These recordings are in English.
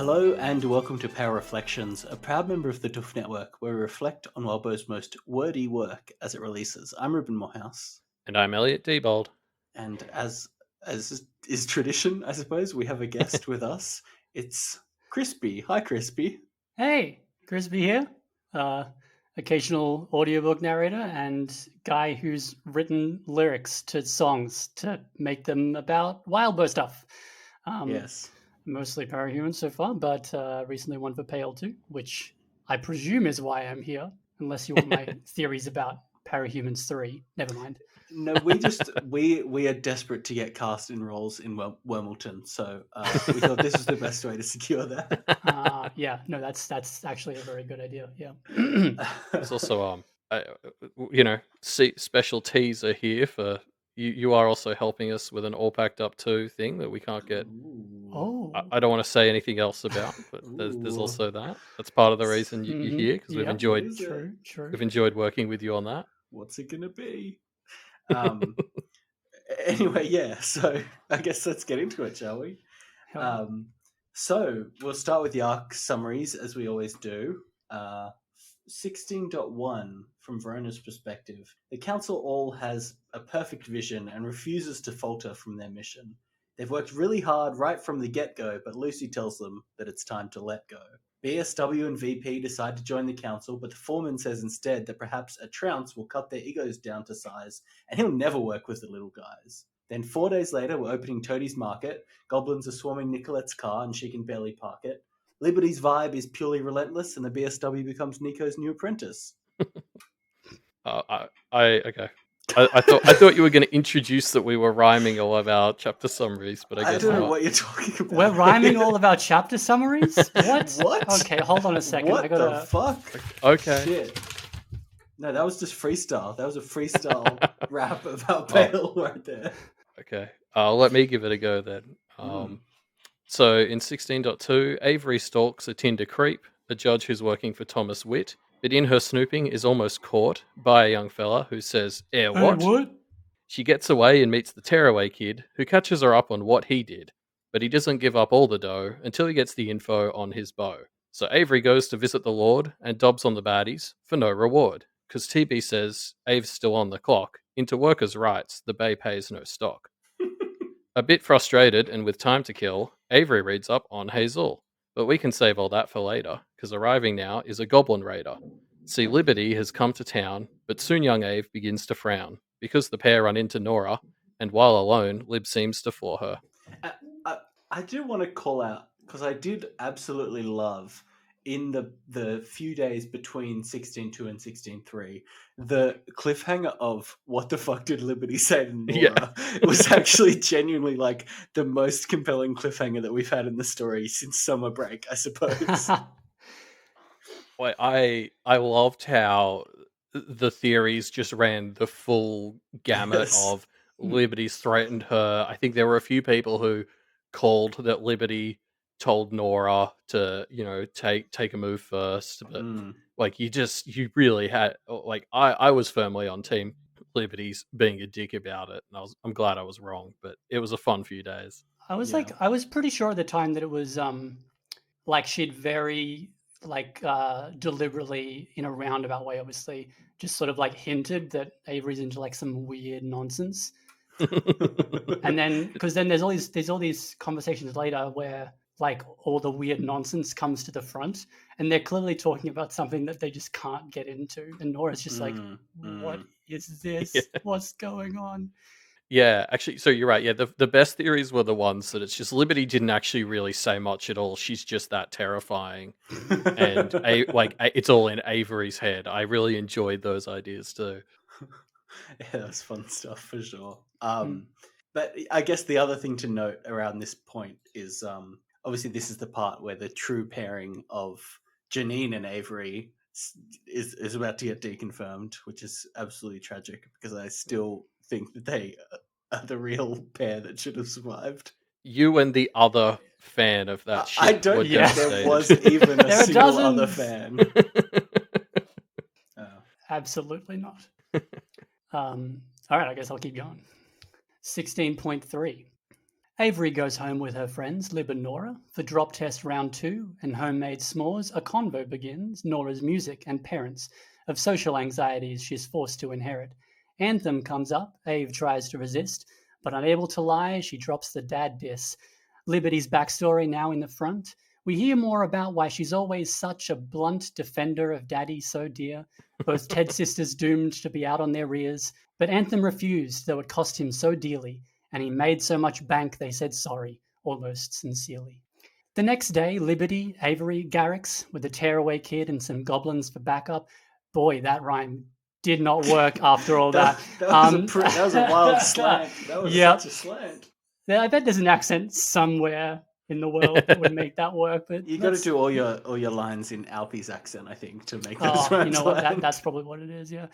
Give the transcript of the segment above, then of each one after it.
Hello and welcome to Power Reflections, a proud member of the Duff Network where we reflect on Wildbow's most wordy work as it releases. I'm Ruben Morehouse, And I'm Elliot Diebold. and as is tradition, I suppose, we have a guest with us. It's Crispy. Hi, Crispy. Hey, Crispy here. Occasional audiobook narrator and guy who's written lyrics to songs to make them about Wildbow stuff. Yes. Mostly Parahuman so far, but recently one for Pale too, which I presume is why I'm here, unless you want my theories about Parahumans 3. Never mind. No, we are desperate to get cast in roles in Wormelton, so we thought this was the best way to secure that. Yeah, no, that's actually a very good idea. Yeah. There's also special teaser here for you. You are also helping us with an all packed up 2 thing that we can't get. Oh. I don't want to say anything else about, but there's Ooh. also that. That's part of the reason you're here because Yep. True. we've enjoyed working with you on that. What's it gonna be? Anyway, yeah, so I guess let's get into it, shall we? So we'll start with the arc summaries, as we always do. 16.1, from Verona's perspective. The Council all has a perfect vision and refuses to falter from their mission. They've worked really hard right from the get-go, but Lucy tells them that it's time to let go. BSW and VP decide to join the council, but the foreman says instead that perhaps a trounce will cut their egos down to size, and he'll never work with the little guys. Then 4 days later, we're opening Toadie's Market. Goblins are swarming Nicolette's car, and she can barely park it. Liberty's vibe is purely relentless, and the BSW becomes Nico's new apprentice. Okay. I thought you were going to introduce that we were rhyming all of our chapter summaries, but I guess don't know not. what you're talking about. We're rhyming all of our chapter summaries? What? What? Okay, hold on a second. What the fuck? Okay. Shit. No, that was just freestyle. That was a freestyle rap about Pale right there. Okay. Let me give it a go then. So in 16.2, Avery stalks a Tinder creep, a judge who's working for Thomas Witt, but in her snooping is almost caught by a young fella who says, what? She gets away and meets the tearaway kid, who catches her up on what he did, but he doesn't give up all the dough until he gets the info on his bow. So Avery goes to visit the Lord and dobs on the baddies for no reward, because TB says Ave's still on the clock. Into workers' rights, the Bay pays no stock. A bit frustrated and with time to kill, Avery reads up on Hazel. But we can save all that for later, because arriving now is a goblin raider. See, Liberty has come to town, but soon young Ave begins to frown, because the pair run into Nora, and while alone, Lib seems to floor her. I do want to call out, because I did absolutely love, in the few days between 16.2 and 16.3, the cliffhanger of what the fuck did Liberty say to Nora? Yeah. It was actually genuinely like the most compelling cliffhanger that we've had in the story since summer break, I suppose. I loved how the theories just ran the full gamut of Liberty's threatened her. I think there were a few people who called that Liberty told Nora to, take a move first. But you really had, I was firmly on team Liberty's being a dick about it, and I'm glad I was wrong. But it was a fun few days. I was pretty sure at the time that it was she'd very deliberately, in a roundabout way, obviously, just sort of hinted that Avery's into some weird nonsense. And then, because then there's all these conversations later where all the weird nonsense comes to the front, and they're clearly talking about something that they just can't get into, and Nora's just what is this? Yeah. What's going on? Yeah, actually, so you're right. Yeah, the best theories were the ones that it's just Liberty didn't actually really say much at all. She's just that terrifying, and it's all in Avery's head. I really enjoyed those ideas too. Yeah, that's fun stuff for sure. But I guess the other thing to note around this point is obviously this is the part where the true pairing of Janine and Avery is about to get deconfirmed, which is absolutely tragic because I still think that they are the real pair that should have survived. You and the other fan of that shit. I don't think there was even a single other fan. Absolutely not. All right, I guess I'll keep going. 16.3. Avery goes home with her friends, Lib and Nora, for drop test round 2 and homemade s'mores. A convo begins, Nora's music and parents, of social anxieties she's forced to inherit. Anthem comes up, Ave tries to resist, but unable to lie, she drops the dad diss. Liberty's backstory now in the front. We hear more about why she's always such a blunt defender of daddy so dear. Both Ted sisters doomed to be out on their rears, but Anthem refused, though it cost him so dearly, and he made so much bank they said sorry, almost sincerely. The next day, Liberty, Avery, Garrix, with a tearaway kid and some goblins for backup. Boy, that rhyme did not work after all that. That was a wild slant. That was such a slant. I bet there's an accent somewhere in the world that would make that work. But you got to do all your lines in Alfie's accent, I think, to make those rhymes. You know what? That's probably what it is. Yeah.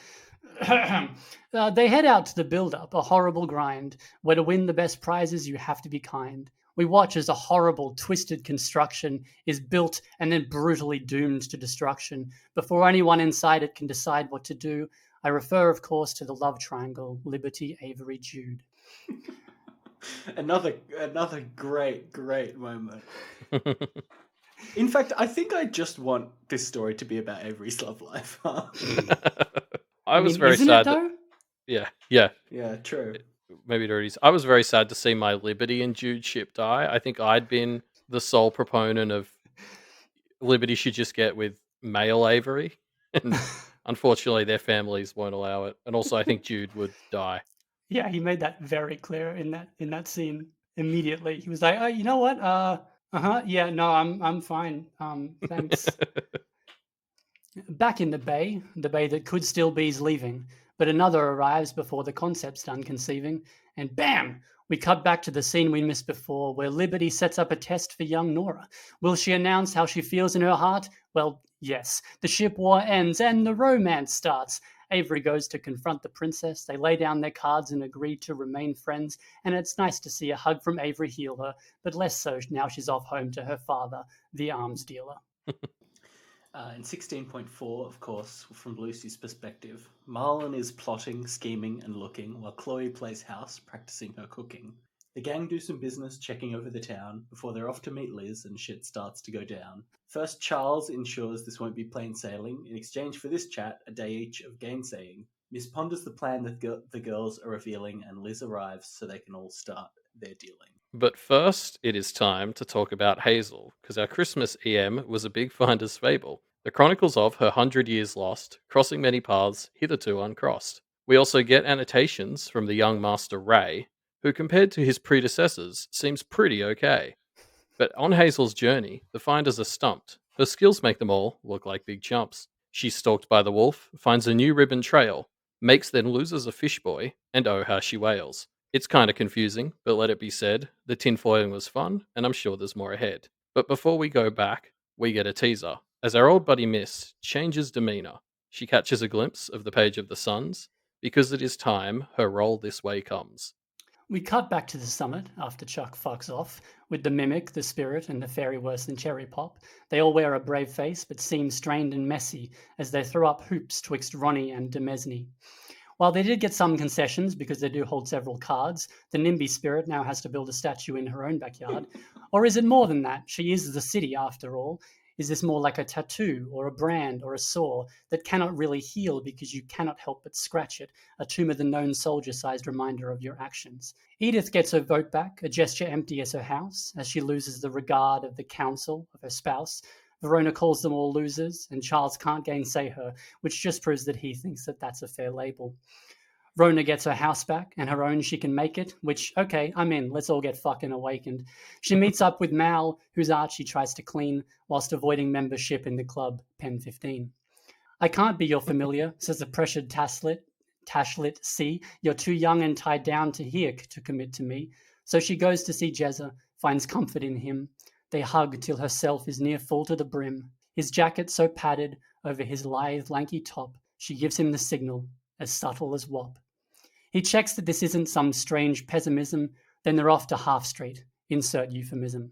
They head out to the build-up, a horrible grind, where to win the best prizes you have to be kind. We watch as a horrible, twisted construction is built and then brutally doomed to destruction. Before anyone inside it can decide what to do, I refer, of course, to the love triangle, Liberty, Avery, Jude. Another great moment. In fact, I think I just want this story to be about Avery's love life. I was very sad. Yeah. Yeah, true. Maybe it already is. I was very sad to see my Liberty and Jude ship die. I think I'd been the sole proponent of Liberty should just get with male Avery, and unfortunately their families won't allow it. And also I think Jude would die. Yeah, he made that very clear in that scene immediately. He was like, "Oh, you know what? Yeah, no, I'm fine. Thanks." Back in the bay that could still be's leaving, but another arrives before the concept's done conceiving, and bam! We cut back to the scene we missed before, where Liberty sets up a test for young Nora. Will she announce how she feels in her heart? Well, yes. The ship war ends and the romance starts. Avery goes to confront the princess. They lay down their cards and agree to remain friends, and it's nice to see a hug from Avery heal her, but less so now she's off home to her father, the arms dealer. In 16.4, of course, from Lucy's perspective, Marlon is plotting, scheming, and looking, while Chloe plays house, practicing her cooking. The gang do some business checking over the town before they're off to meet Liz and shit starts to go down. First, Charles ensures this won't be plain sailing. In exchange for this chat, a day each of gainsaying. Miss ponders the plan that the girls are revealing, and Liz arrives so they can all start their dealing. But first, it is time to talk about Hazel, because our Christmas EM was a big finder's fable. The chronicles of her 100 years lost, crossing many paths hitherto uncrossed. We also get annotations from the young master Ray, who compared to his predecessors seems pretty okay. But on Hazel's journey, the finders are stumped. Her skills make them all look like big chumps. She's stalked by the wolf, finds a new ribbon trail, makes then loses a fish boy, and oh how she wails. It's kind of confusing, but let it be said, the tinfoiling was fun, and I'm sure there's more ahead. But before we go back, we get a teaser, as our old buddy Miss changes demeanour. She catches a glimpse of the page of the Suns, because it is time her role this way comes. We cut back to the summit after Chuck fucks off, with the mimic, the spirit, and the fairy worse than cherry pop. They all wear a brave face, but seem strained and messy as they throw up hoops twixt Ronnie and Demesne. While they did get some concessions because they do hold several cards, the NIMBY spirit now has to build a statue in her own backyard. Or is it more than that? She is the city after all. Is this more like a tattoo or a brand or a sore that cannot really heal because you cannot help but scratch it, a tomb of the known soldier-sized reminder of your actions? Edith gets her vote back, a gesture empty as her house, as she loses the regard of the council of her spouse. Verona calls them all losers, and Charles can't gainsay her, which just proves that he thinks that that's a fair label. Rona gets her house back, and her own she can make it, which, okay, I'm in, let's all get fucking awakened. She meets up with Mal, whose art she tries to clean, whilst avoiding membership in the club, Pen 15. I can't be your familiar, says the pressured Tashlit C. You're too young and tied down to here to commit to me. So she goes to see Jezza, finds comfort in him. They hug till herself is near full to the brim. His jacket so padded over his lithe, lanky top, she gives him the signal, as subtle as wop. He checks that this isn't some strange pessimism, then they're off to Half Street. Insert euphemism.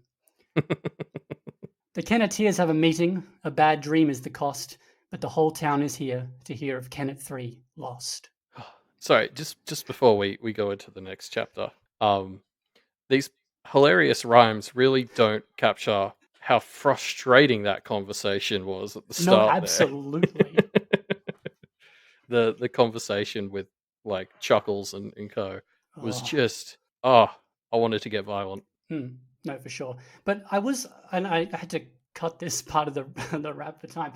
The Kenneteers have a meeting, a bad dream is the cost, but the whole town is here to hear of Kennet 3 lost. Sorry, just before we go into the next chapter, these hilarious rhymes really don't capture how frustrating that conversation was at the No, start there. absolutely. The conversation with like Chuckles and co was Oh. just I wanted to get violent. No, for sure. But I had to cut this part of the the rap for time.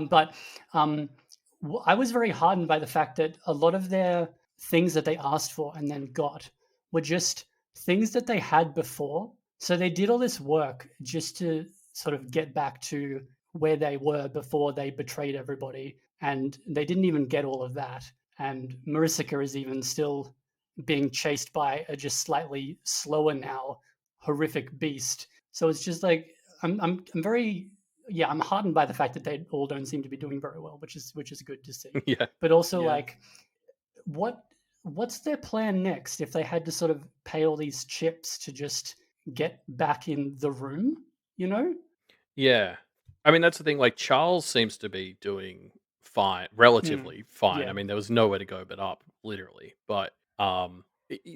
But I was very heartened by the fact that a lot of their things that they asked for and then got were just things that they had before. So they did all this work just to sort of get back to where they were before they betrayed everybody, and they didn't even get all of that. And Marisica is even still being chased by a just slightly slower now horrific beast. So it's just like I'm very I'm heartened by the fact that they all don't seem to be doing very well, which is good to see. Yeah. But also Yeah. like what's their plan next if they had to sort of pay all these chips to just get back in the room, you know? Yeah. I mean, that's the thing. Like, Charles seems to be doing fine, relatively fine. Yeah. I mean, there was nowhere to go but up, literally. But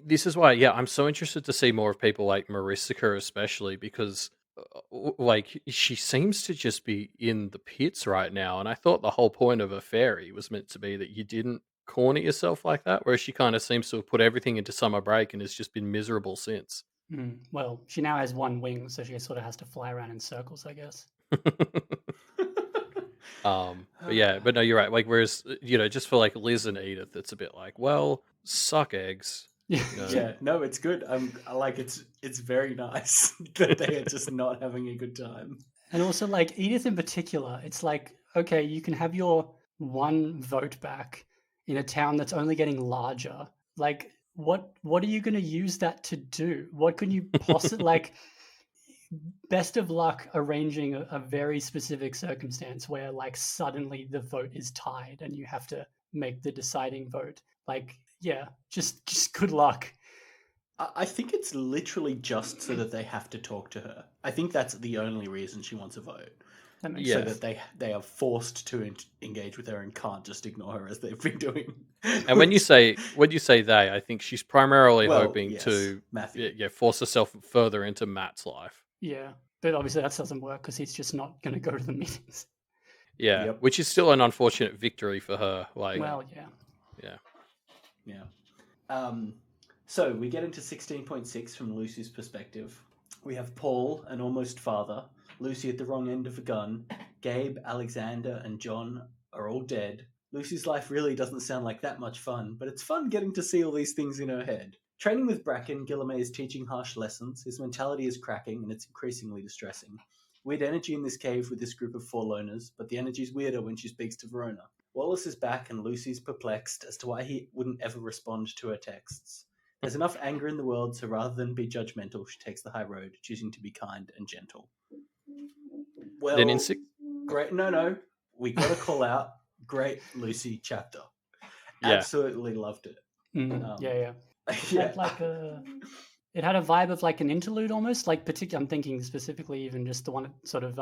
this is why, yeah, I'm so interested to see more of people like Marisica, especially because, like, she seems to just be in the pits right now. And I thought the whole point of a fairy was meant to be that you didn't corner yourself like that, whereas she kind of seems to have put everything into summer break and has just been miserable since. Well, she now has one wing, so she sort of has to fly around in circles, I guess. But yeah, but no, you're right. Like, whereas just for like Liz and Edith, it's a bit like, well, suck eggs. Yeah. Yeah, no, it's good. Like it's very nice that they are just not having a good time. And also, like Edith in particular, it's like, okay, you can have your one vote back in a town that's only getting larger. Like, what are you going to use that to do? What can you possibly like? Best of luck arranging a very specific circumstance where, like, suddenly the vote is tied and you have to make the deciding vote. Like, yeah, just good luck. I think it's literally just so that they have to talk to her. I think that's the only reason she wants a vote. That makes Yeah. So sense. that they are forced to engage with her and can't just ignore her as they've been doing. And when you say they, I think she's primarily Well, hoping yes, to Matthew. force herself further into Matt's life. Yeah, but obviously that doesn't work because he's just not going to go to the meetings. Yeah, Yep. which is still an unfortunate victory for her. Like, Well, yeah. Yeah. So we get into 16.6 from Lucy's perspective. We have Paul, an almost father, Lucy at the wrong end of a gun, Gabe, Alexander, and John are all dead. Lucy's life really doesn't sound like that much fun, but it's fun getting to see all these things in her head. Training with Bracken, Guillaume is teaching harsh lessons. His mentality is cracking, and it's increasingly distressing. Weird energy in this cave with this group of four loners, but the energy's weirder when she speaks to Verona. Wallace is back, and Lucy's perplexed as to why he wouldn't ever respond to her texts. There's enough anger in the world, so rather than be judgmental, she takes the high road, choosing to be kind and gentle. Well, then in great. No, we got to call out great Lucy chapter. Yeah. Absolutely loved it. Yeah. It Yeah. had like it had a vibe of like an interlude almost. Like I'm thinking specifically even just the one sort of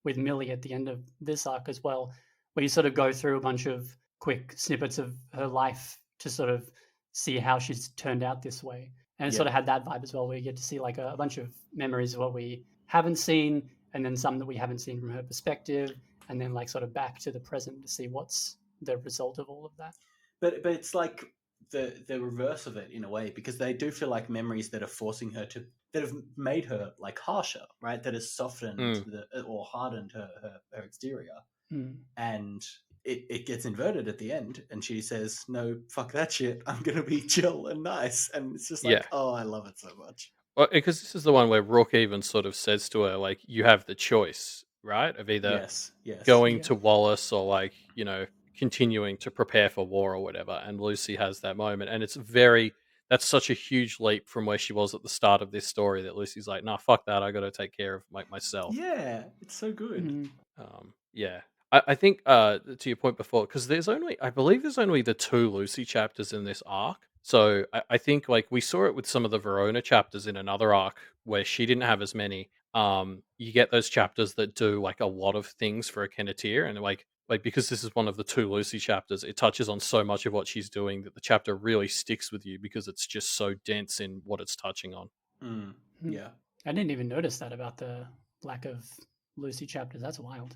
with Millie at the end of this arc as well, where you sort of go through a bunch of quick snippets of her life to sort of see how she's turned out this way. And it Yeah. sort of had that vibe as well, where you get to see like a bunch of memories of what we haven't seen, and then some that we haven't seen from her perspective, and then like sort of back to the present to see what's the result of all of that. But it's like the reverse of it in a way, because they do feel like memories that are forcing her to, that have made her like harsher, right? That has softened or hardened her exterior. And it gets inverted at the end, and she says, no, fuck that shit, I'm gonna be chill and nice. And it's just like, Yeah. oh, I love it so much. Well, because this is the one where Rook even sort of says to her, like, you have the choice, right? Of either Yes. going Yeah. to Wallace or, like, continuing to prepare for war or whatever. And Lucy has that moment. And that's such a huge leap from where she was at the start of this story, that Lucy's like, nah, fuck that. I got to take care of myself. Yeah, it's so good. Yeah. I think, to your point before, because I believe there's only the 2 Lucy chapters in this arc. So I think, like, we saw it with some of the Verona chapters in another arc where she didn't have as many. You get those chapters that do like a lot of things for a Kenneteer, and like because this is one of the 2 Lucy chapters, it touches on so much of what she's doing that the chapter really sticks with you because it's just so dense in what it's touching on. Yeah. I didn't even notice that about the lack of Lucy chapters. That's wild.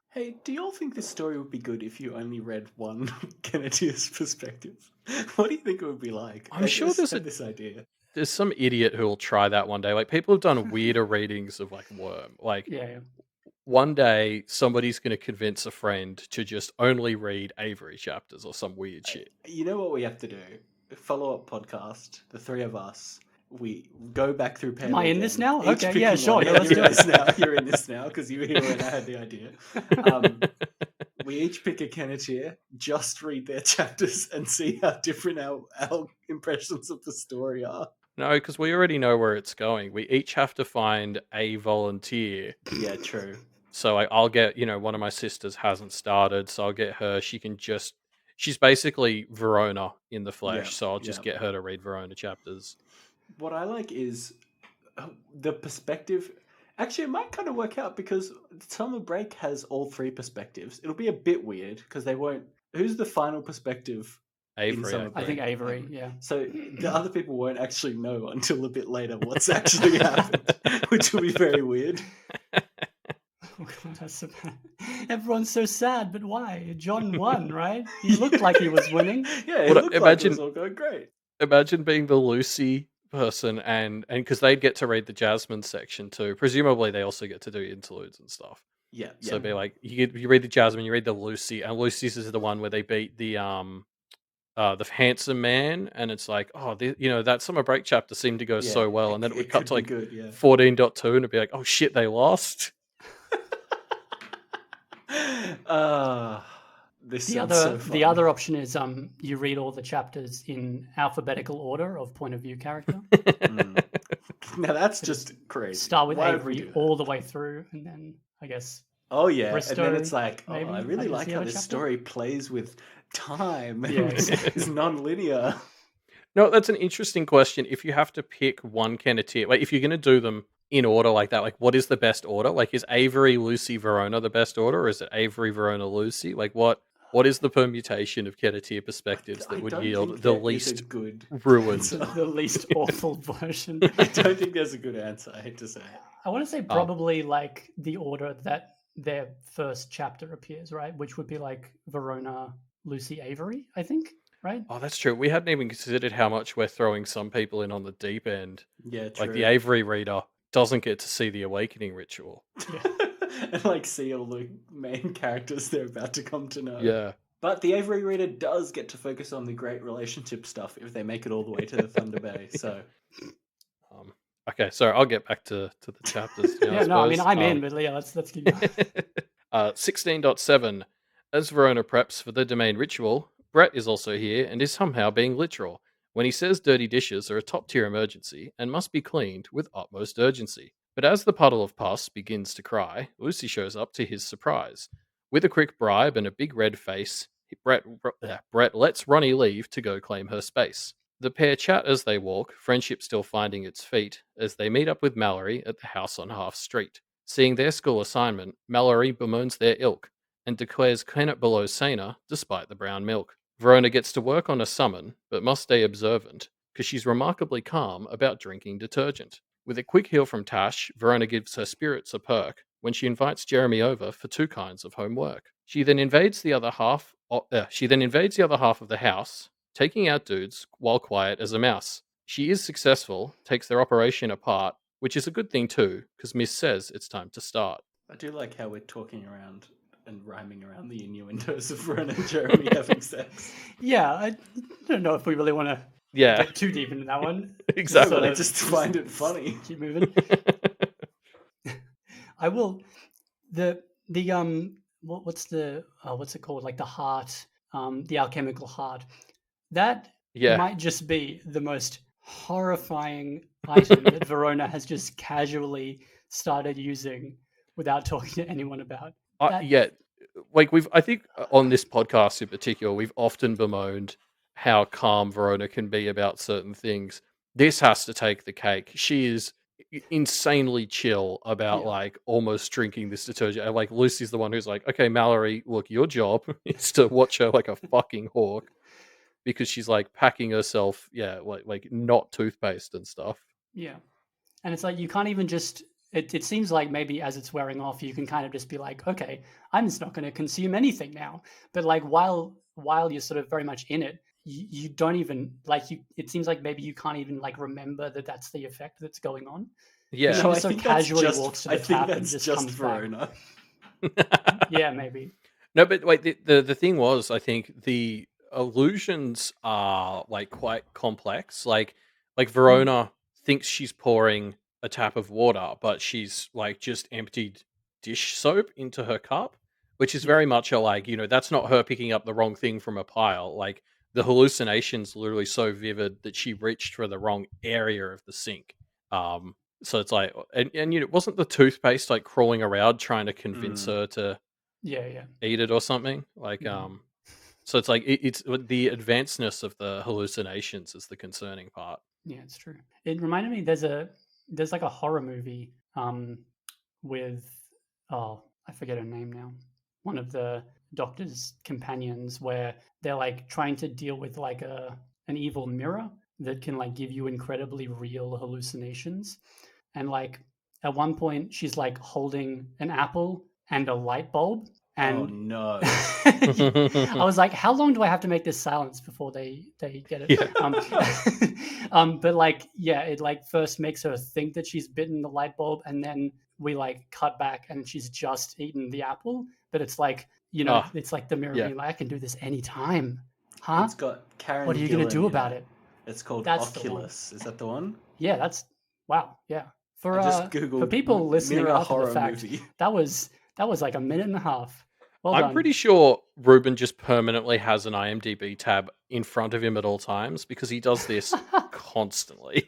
Hey, do you all think this story would be good if you only read one Kenneteers perspective? What do you think it would be like? I'm sure had this idea. there's some idiot who will try that one day. Like, people have done weirder readings of like Worm. Like, Yeah. one day somebody's going to convince a friend to just only read Avery chapters or some weird shit. You know what we have to do? Follow-up podcast, the three of us. We go back through Pale Am I in again, this now? each Okay, picking yeah, sure. one. Yeah, let's You're do in it. this now. You're in this now because you were here when I had the idea. We each pick a Kenneteer, just read their chapters and see how different our impressions of the story are. No, because we already know where it's going. We each have to find a volunteer. Yeah, true. So I'll get, one of my sisters hasn't started, so I'll get her. She's basically Verona in the flesh, Yeah, so I'll just yeah. get her to read Verona chapters. What I like is the perspective. Actually, it might kind of work out because Summer Break has all three perspectives. It'll be a bit weird because they won't. Who's the final perspective in Avery, Summer Break? I think Avery, yeah. So the other people won't actually know until a bit later what's actually happened, which will be very weird. Oh God, that's so bad. Everyone's so sad, but why? John won, right? He looked like he was winning. Yeah, it looked like it was all going great. Imagine being the Lucy person, and because they'd get to read the Jasmine section too. Presumably, they also get to do interludes and stuff. Yeah. So it'd be like you read the Jasmine, you read the Lucy, and Lucy's is the one where they beat the handsome man, and it's like, oh, that Summer Break chapter seemed to go so well, and then it would cut to like 14.2, and it'd be like, oh shit, they lost. The other option is you read all the chapters in alphabetical order of point of view character. Now that's just crazy. Start with Avery all the way through, and then I guess. Oh yeah, Bristow, and then it's like, maybe, I really like how this story plays with time and is non-linear. No, that's an interesting question. If you have to pick one Kenneteer, like if you're going to do them in order like that, like what is the best order? Like, is Avery, Lucy, Verona the best order, or is it Avery, Verona, Lucy? Like, what is the permutation of Kenneteer perspectives that would yield the least good ruined, the least awful version? I don't think there's a good answer. I hate to say. I want to say probably like the order that their first chapter appears, right? Which would be like Verona, Lucy, Avery, I think. Right? Oh, that's true. We hadn't even considered how much we're throwing some people in on the deep end. Yeah, true. Like the Avery reader doesn't get to see the awakening ritual. Yeah. And like see all the main characters they're about to come to know. Yeah. But the Avery reader does get to focus on the great relationship stuff if they make it all the way to the Thunder Bay. So okay, so I'll get back to the chapters. Now, I mean I'm in, but yeah, let's keep going. 16.7. As Verona preps for the domain ritual, Brett is also here and is somehow being literal when he says dirty dishes are a top-tier emergency and must be cleaned with utmost urgency. But as the puddle of pus begins to cry, Lucy shows up to his surprise. With a quick bribe and a big red face, Brett lets Ronnie leave to go claim her space. The pair chat as they walk, friendship still finding its feet, as they meet up with Mallory at the house on Half Street. Seeing their school assignment, Mallory bemoans their ilk and declares Kennet below Sana despite the brown milk. Verona gets to work on a summon, but must stay observant, because she's remarkably calm about drinking detergent. With a quick heal from Tash, Verona gives her spirits a perk when she invites Jeremy over for 2 kinds of homework. She then invades the other half of the house, taking out dudes while quiet as a mouse. She is successful, takes their operation apart, which is a good thing too, because Miss says it's time to start. I do like how we're talking around and rhyming around the innuendos of Verona and Jeremy having sex. Yeah, I don't know if we really want to get too deep into that one. Exactly. I just find it funny. Keep moving. I will. What's it called? Like the heart, the alchemical heart. That might just be the most horrifying item that Verona has just casually started using without talking to anyone about. I think on this podcast in particular, we've often bemoaned how calm Verona can be about certain things. This has to take the cake. She is insanely chill about like almost drinking this detergent. And like Lucy's the one who's like, okay, Mallory, look, your job is to watch her like a fucking hawk, because she's like packing herself, like not toothpaste and stuff. Yeah. And it's like you can't even just. It seems like maybe as it's wearing off, you can kind of just be like, okay, I'm just not going to consume anything now. But like while you're sort of very much in it, you don't even like you. It seems like maybe you can't even like remember that that's the effect that's going on. Yeah. She No, I just so think that's casually just. walks to I the think tap and that's just just comes back. Verona. Yeah, maybe. No, but wait, the thing was, I think the illusions are like quite complex. Like Verona thinks she's pouring a tap of water, but she's like just emptied dish soap into her cup, which is Yeah. very much a like, that's not her picking up the wrong thing from a pile. Like the hallucination's literally so vivid that she reached for the wrong area of the sink. So it's like, and wasn't the toothpaste like crawling around trying to convince her to Yeah. eat it or something? Like, Mhm. so it's like it's the advancedness of the hallucinations is the concerning part. Yeah, it's true. It reminded me there's like a horror movie with oh, I forget her name now. One of the doctor's companions where they're like trying to deal with like an evil mirror that can like give you incredibly real hallucinations. And like at one point she's like holding an apple and a light bulb Oh and no! I was like, how long do I have to make this silence before they get it? Yeah. But like, yeah, it like first makes her think that she's bitten the light bulb, and then we like cut back and she's just eaten the apple. But it's like, Ah, it's like the mirror yeah. being like, I can do this anytime, huh? It's got Karen What are you Gillan gonna do in about it. it? It's called That's the one. Oculus. Is that the one? Yeah, that's wow. Yeah, I just for googled people listening mirror after the horror fact, movie. that was like a minute and a half. Well I'm done. pretty sure Ruben just permanently has an IMDb tab in front of him at all times because he does this constantly.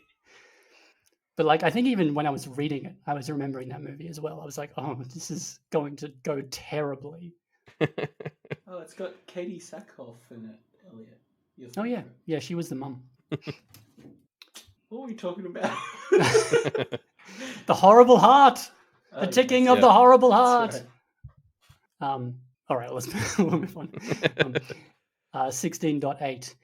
But like, I think even when I was reading it, I was remembering that movie as well. I was like, oh, this is going to go terribly. Oh, it's got Katie Sackhoff in it, Elliot. Oh yeah, yeah, she was the mum. What were we talking about? The horrible heart, the Oh, ticking yes. of Yeah. the horrible heart. That's All right, we'll move on. 16.8.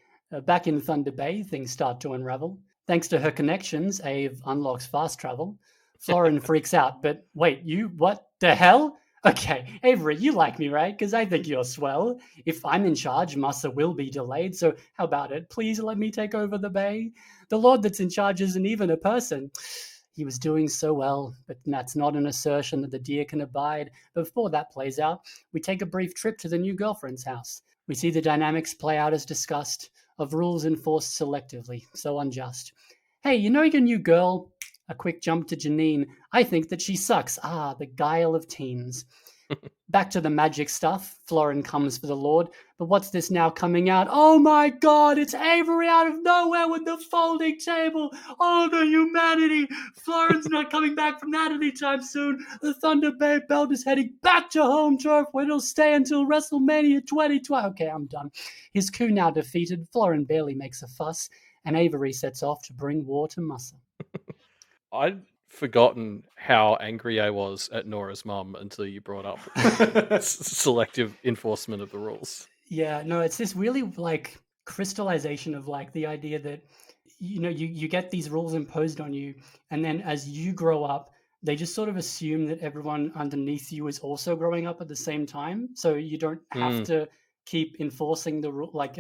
Back in Thunder Bay, things start to unravel. Thanks to her connections, Ave unlocks fast travel. Florin freaks out, but wait, what the hell? Okay, Avery, you like me, right? Because I think you're swell. If I'm in charge, Massa will be delayed, so how about it? Please let me take over the bay. The Lord that's in charge isn't even a person. He was doing so well, but that's not an assertion that the deer can abide. But before that plays out, we take a brief trip to the new girlfriend's house. We see the dynamics play out as discussed, of rules enforced selectively, so unjust. Hey, you know your new girl? A quick jump to Janine. I think that she sucks. Ah, the guile of teens. Back to the magic stuff. Florin comes for the Lord. But what's this now coming out? Oh my god, it's Avery out of nowhere with the folding table. Oh, the humanity. Florin's not coming back from that anytime soon. The Thunder Bay belt is heading back to home turf where it'll stay until WrestleMania 2020. Okay, I'm done. His coup now defeated, Florin barely makes a fuss, and Avery sets off to bring war to Mussa. I'd forgotten how angry I was at Nora's mum until you brought up selective enforcement of the rules. Yeah, no, it's this really like crystallization of like the idea that you get these rules imposed on you, and then as you grow up, they just sort of assume that everyone underneath you is also growing up at the same time, so you don't have to keep enforcing the rule. Like,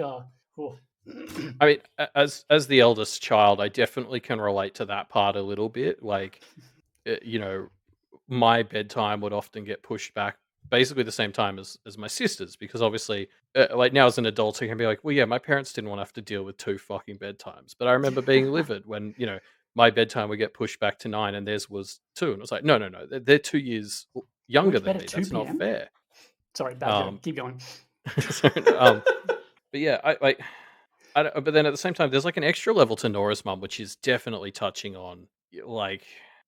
I mean, as the eldest child, I definitely can relate to that part a little bit. Like, my bedtime would often get pushed back basically the same time as my sister's, because obviously, like now as an adult, I can be like, well, yeah, my parents didn't want to have to deal with 2 fucking bedtimes. But I remember being livid when, my bedtime would get pushed back to 9 and theirs was 2. And it was like, no, they're 2 years younger than me. That's not fair. Sorry, bad joke. Keep going. But yeah, but then at the same time, there's like an extra level to Nora's mum, which is definitely touching on, like,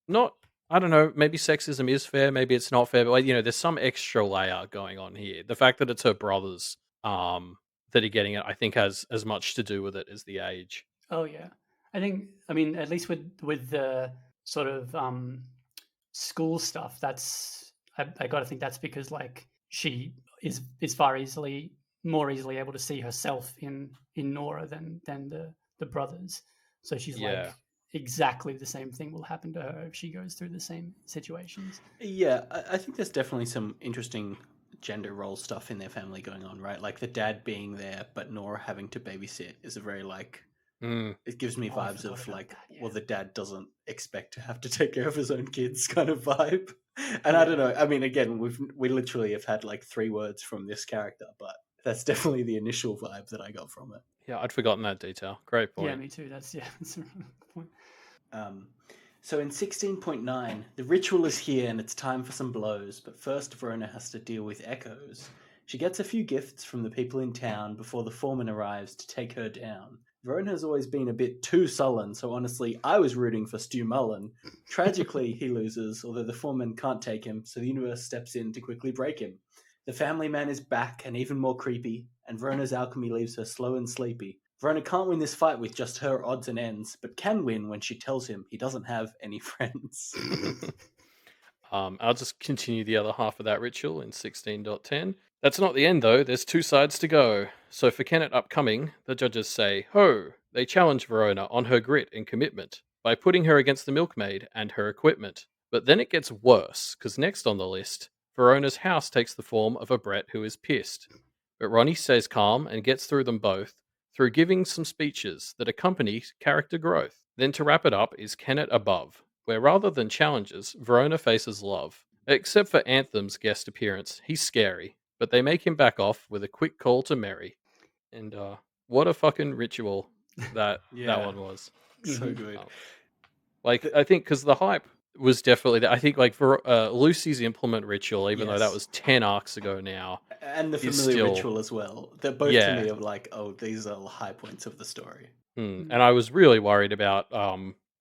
not, I don't know, maybe sexism is fair, maybe it's not fair, but like, there's some extra layer going on here. The fact that it's her brothers that are getting it, I think has as much to do with it as the age. Oh yeah, I mean, at least with the sort of school stuff, that's I got to think that's because like she is more easily able to see herself in Nora than the brothers. So she's like, exactly the same thing will happen to her if she goes through the same situations. Yeah, I think there's definitely some interesting gender role stuff in their family going on, right? Like the dad being there, but Nora having to babysit is a very like. Mm. It gives me Oh, I vibes forgot of about like, that, well, yeah. the dad doesn't expect to have to take care of his own kids kind of vibe. And I Yeah. don't know. I mean, again, we literally have had like 3 words from this character, but that's definitely the initial vibe that I got from it. Yeah, I'd forgotten that detail. Great Yeah, point. me too. That's that's a really good point. So in 16.9, the ritual is here and it's time for some blows, but first Verona has to deal with echoes. She gets a few gifts from the people in town before the foreman arrives to take her down. Verona has always been a bit too sullen, so honestly, I was rooting for Stu Mullen. Tragically, he loses, although the foreman can't take him, so the universe steps in to quickly break him. The family man is back and even more creepy, and Verona's alchemy leaves her slow and sleepy. Verona can't win this fight with just her odds and ends, but can win when she tells him he doesn't have any friends. I'll just continue the other half of that ritual in 16.10. That's not the end, though. There's 2 sides to go. So for Kennet upcoming, the judges say, ho! They challenge Verona on her grit and commitment by putting her against the milkmaid and her equipment. But then it gets worse, because next on the list, Verona's house takes the form of a Brett who is pissed. But Ronnie stays calm and gets through them both through giving some speeches that accompany character growth. Then to wrap it up is Kennet above, where rather than challenges, Verona faces love. Except for Anthem's guest appearance, he's scary, but they make him back off with a quick call to Mary. And what a fucking ritual that Yeah, one was. so good. Um, I think because the hype was definitely there. I think like for Lucy's implement ritual, even though that Yes. was 10 arcs ago now, And the is familiar still ritual as well. They're both to yeah. me of like, oh, these are high points of the story. And I was really worried about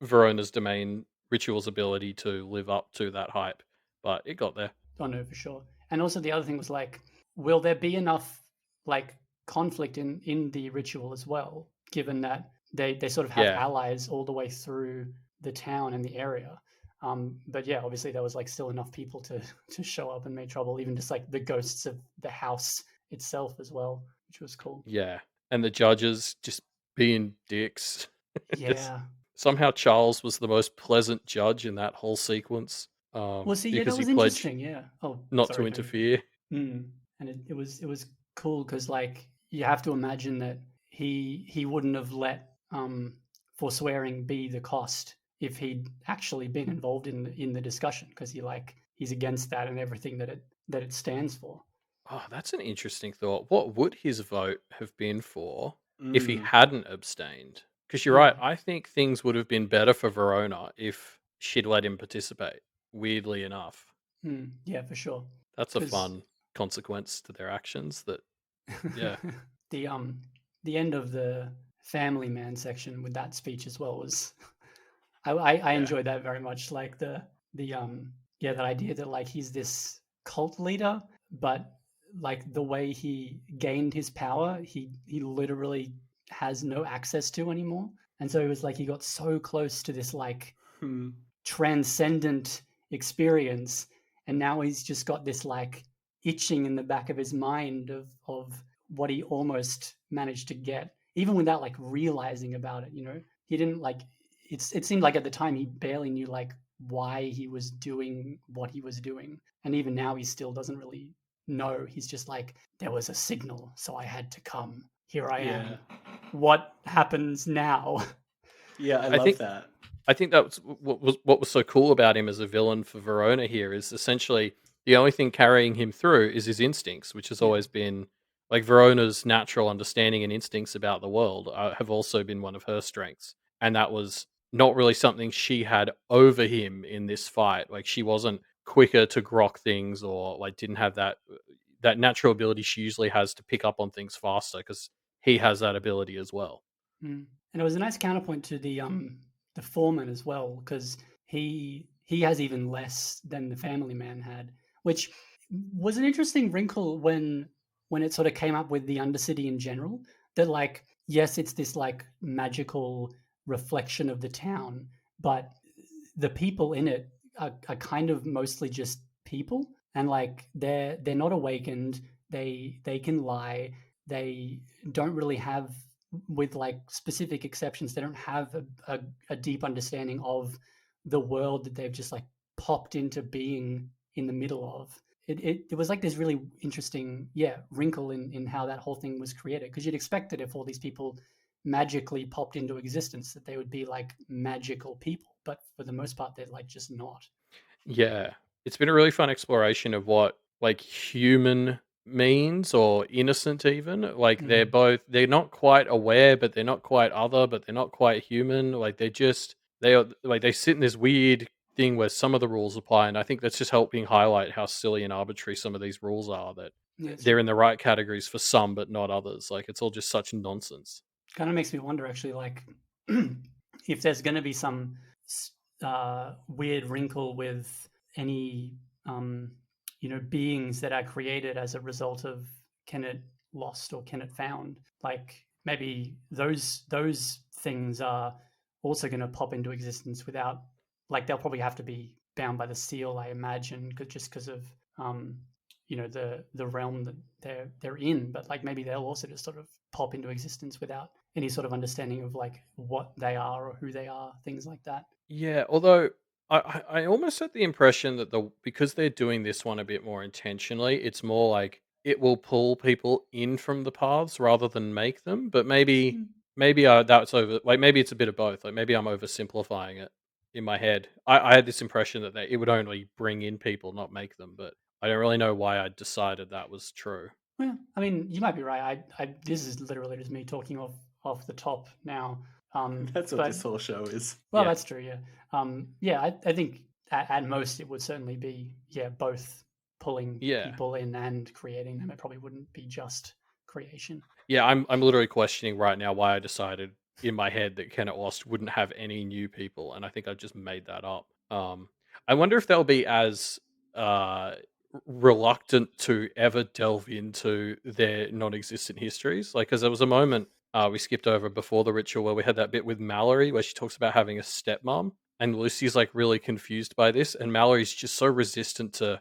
Verona's domain ritual's ability to live up to that hype, but it got there. Oh no, for sure. And also the other thing was like, will there be enough like conflict in the ritual as well, given that they sort of have Yeah, allies all the way through the town and the area. But yeah, obviously there was like still enough people to to show up and make trouble, even just like the ghosts of the house itself as well, which was cool. yeah. And the judges just being dicks. Just Yeah. somehow Charles was the most pleasant judge in that whole sequence Well, see, yeah, that because he was pledged interesting. Yeah. Oh, not to sorry. No. interfere. And it was cool because like you have to imagine that he wouldn't have let forswearing be the cost if he'd actually been involved in the discussion because he's against that and everything that it stands for. Oh, that's an interesting thought. What would his vote have been for if he Mm. hadn't abstained? Because you're right. Yeah. I think things would have been better for Verona if she'd let him participate. Weirdly enough, Yeah, for sure. that's a Because fun consequence to their actions. That yeah, the the end of the family man section with that speech as well was I Yeah. enjoyed that very much. Like the yeah, that idea that like he's this cult leader, but like the way he gained his power, he literally has no access to anymore. And so it was like he got so close to this like Hmm. transcendent experience, and now he's just got this like itching in the back of his mind of what he almost managed to get, even without like realizing about it. You know, he didn't like it seemed like at the time he barely knew like why he was doing what he was doing, and even now he still doesn't really know. He's just like, there was a signal, so I had to come. Here I Yeah. am. What happens now? Yeah, I I love think that. I think that was what was so cool about him as a villain for Verona here is essentially the only thing carrying him through is his instincts, which has Yeah. always been like Verona's natural understanding and instincts about the world have also been one of her strengths, and that was not really something she had over him in this fight. Like she wasn't quicker to grok things or like didn't have that natural ability she usually has to pick up on things faster because he has that ability as well. And it was a nice counterpoint to the foreman as well, because he has even less than the family man had, which was an interesting wrinkle when it sort of came up with the Undercity in general. That like, yes, it's this like magical reflection of the town, but the people in it are kind of mostly just people, and like they're not awakened. They can lie. They don't really have with like specific exceptions, they don't have a deep understanding of the world that they've just like popped into being in the middle of. It was like this really interesting, wrinkle in how that whole thing was created, because you'd expect that if all these people magically popped into existence that they would be like magical people, but for the most part they're like just not. Yeah. It's been a really fun exploration of what like human means, or innocent even. Like they're not quite aware, but they're not quite other, but they're not quite human. Like they are like they sit in this weird thing where some of the rules apply, and I think that's just helping highlight how silly and arbitrary some of these rules are, that they're in the right categories for some but not others. Like it's all just such nonsense. Kind of makes me wonder actually, like if there's going to be some weird wrinkle with any beings that are created as a result of Kennet lost or Kennet found. Like maybe those things are also going to pop into existence without, like they'll probably have to be bound by the seal, I imagine, just because of the realm that they're in. But like maybe they'll also just sort of pop into existence without any sort of understanding of like what they are or who they are, things like that. Yeah, although I almost had the impression that because they're doing this one a bit more intentionally, it's more like it will pull people in from the paths rather than make them. But maybe that's over. Like maybe it's a bit of both. Like maybe I'm oversimplifying it in my head. I had this impression that it would only bring in people, not make them. But I don't really know why I decided that was true. Well, I mean, you might be right. I this is literally just me talking off the top now. That's what this whole show is. Well, that's true. Yeah. I think at most it would certainly be both pulling people in and creating them. It probably wouldn't be just creation. Yeah, I'm literally questioning right now why I decided in my head that Kennet Lost wouldn't have any new people, and I think I just made that up. I wonder if they'll be as uh, reluctant to ever delve into their non-existent histories. Like, because there was a moment we skipped over before the ritual where we had that bit with Mallory where she talks about having a stepmom, and Lucy's like really confused by this, and Mallory's just so resistant to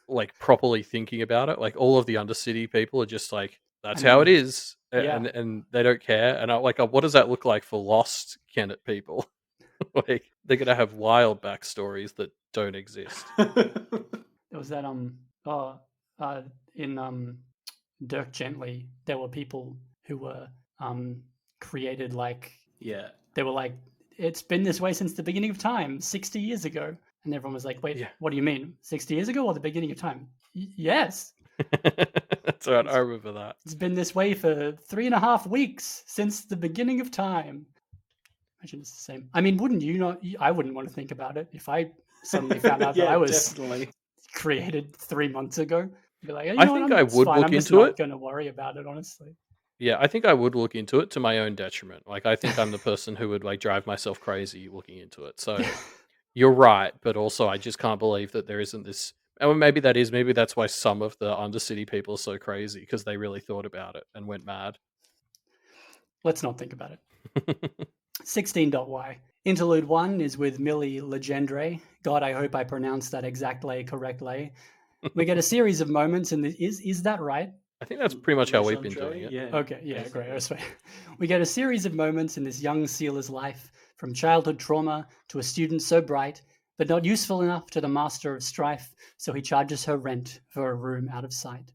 like properly thinking about it. Like all of the Undercity people are just like, that's how it is, and they don't care. And I like, what does that look like for lost Kennet people? Like they're gonna have wild backstories that don't exist. There was that in Dirk Gently, there were people who were created like they were like, it's been this way since the beginning of time, 60 years ago. And everyone was like, wait, what do you mean? 60 years ago or the beginning of time? Yes. That's right, I remember that. It's been this way for 3.5 weeks since the beginning of time. Imagine it's the same. I mean, wouldn't you not? I wouldn't want to think about it if I suddenly found out that I was created 3 months ago. I'd be like, I think I would look into it. I'm not going to worry about it, honestly. Yeah, I think I would look into it to my own detriment. Like, I think I'm the person who would like drive myself crazy looking into it. So you're right, but also I just can't believe that there isn't this. And maybe that's why some of the Undercity people are so crazy, because they really thought about it and went mad. Let's not think about it. 16.y. Interlude 1 is with Millie Legendre. God, I hope I pronounced that exactly correctly. We get a series of moments in the is that right? I think that's pretty much how we've been doing it. Yeah. Okay, yeah, great. We get a series of moments in this young sealer's life, from childhood trauma to a student so bright, but not useful enough to the master of strife, so he charges her rent for a room out of sight.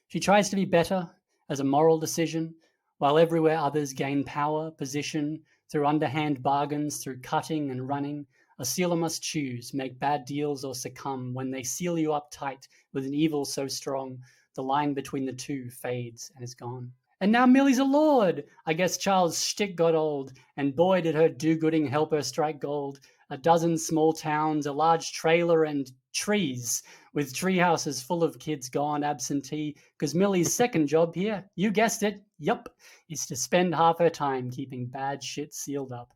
She tries to be better as a moral decision, while everywhere others gain power, position, through underhand bargains, through cutting and running. A sealer must choose, make bad deals or succumb. When they seal you up tight with an evil so strong, the line between the two fades and is gone. And now Millie's a lord. I guess Charles' shtick got old, and boy did her do-gooding help her strike gold. A dozen small towns, a large trailer, and trees, with tree houses full of kids gone absentee, because Millie's second job here, you guessed it, yup, is to spend half her time keeping bad shit sealed up.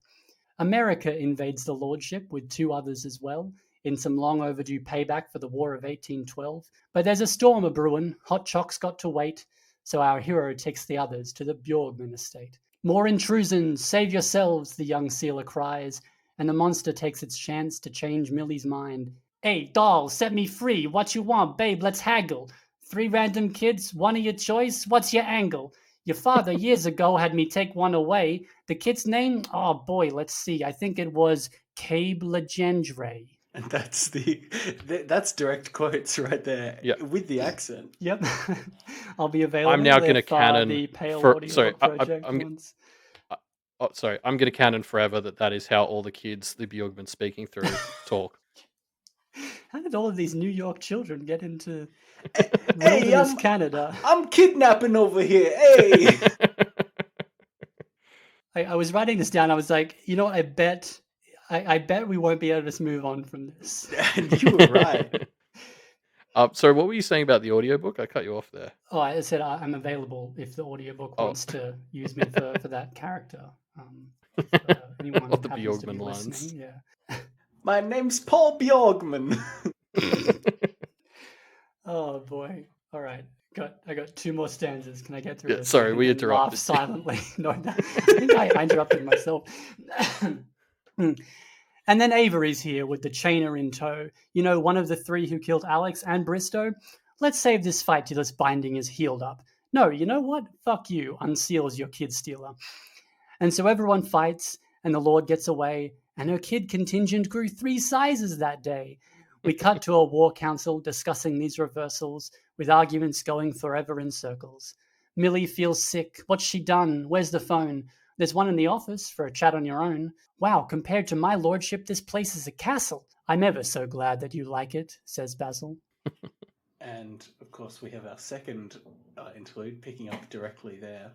America invades the lordship with 2 others as well, in some long overdue payback for the War of 1812. But there's a storm a-brewin', hot chocks got to wait, so our hero takes the others to the Bjorgman estate. More intrusions, save yourselves, the young sealer cries, and the monster takes its chance to change Millie's mind. Hey, doll, set me free, what you want, babe, let's haggle. 3 random kids, one of your choice, what's your angle? Your father years ago had me take one away. The kid's name? Oh boy, let's see. I think it was Cabe Legendre. And that's that's direct quotes right there with the accent. Yep. I'll be available. I'm now going to if canon the Pale for Audio sorry. Project I'm wants. sorry. I'm going to canon forever that is how all the kids the Bjorgman speaking through talk. How did all of these New York children get into Hey, wilderness Canada? I'm kidnapping over here. Hey. I was writing this down. I was like, you know what? I bet we won't be able to move on from this. And you were right. Sorry, what were you saying about the audiobook? I cut you off there. Oh, I said I'm available if the audiobook wants to use me for that character. Anyone Of the happens to be Bjorgman lines. listening, yeah. My name's Paul Bjorgman. Oh boy! All right, I got 2 more stanzas. Can I get through this? Sorry, we and laugh interrupted. silently. No, I think I interrupted myself. And then Avery's here with the chainer in tow. You know, one of the 3 who killed Alex and Bristow. Let's save this fight till this binding is healed up. No, you know what? Fuck you. Unseals your kid stealer. And so everyone fights, and the Lord gets away, and her kid contingent grew 3 sizes that day. We cut to a war council discussing these reversals, with arguments going forever in circles. Millie feels sick. What's she done? Where's the phone? There's one in the office for a chat on your own. Wow, compared to my lordship, this place is a castle. I'm ever so glad that you like it, says Basil. And, of course, we have our second interlude picking up directly there.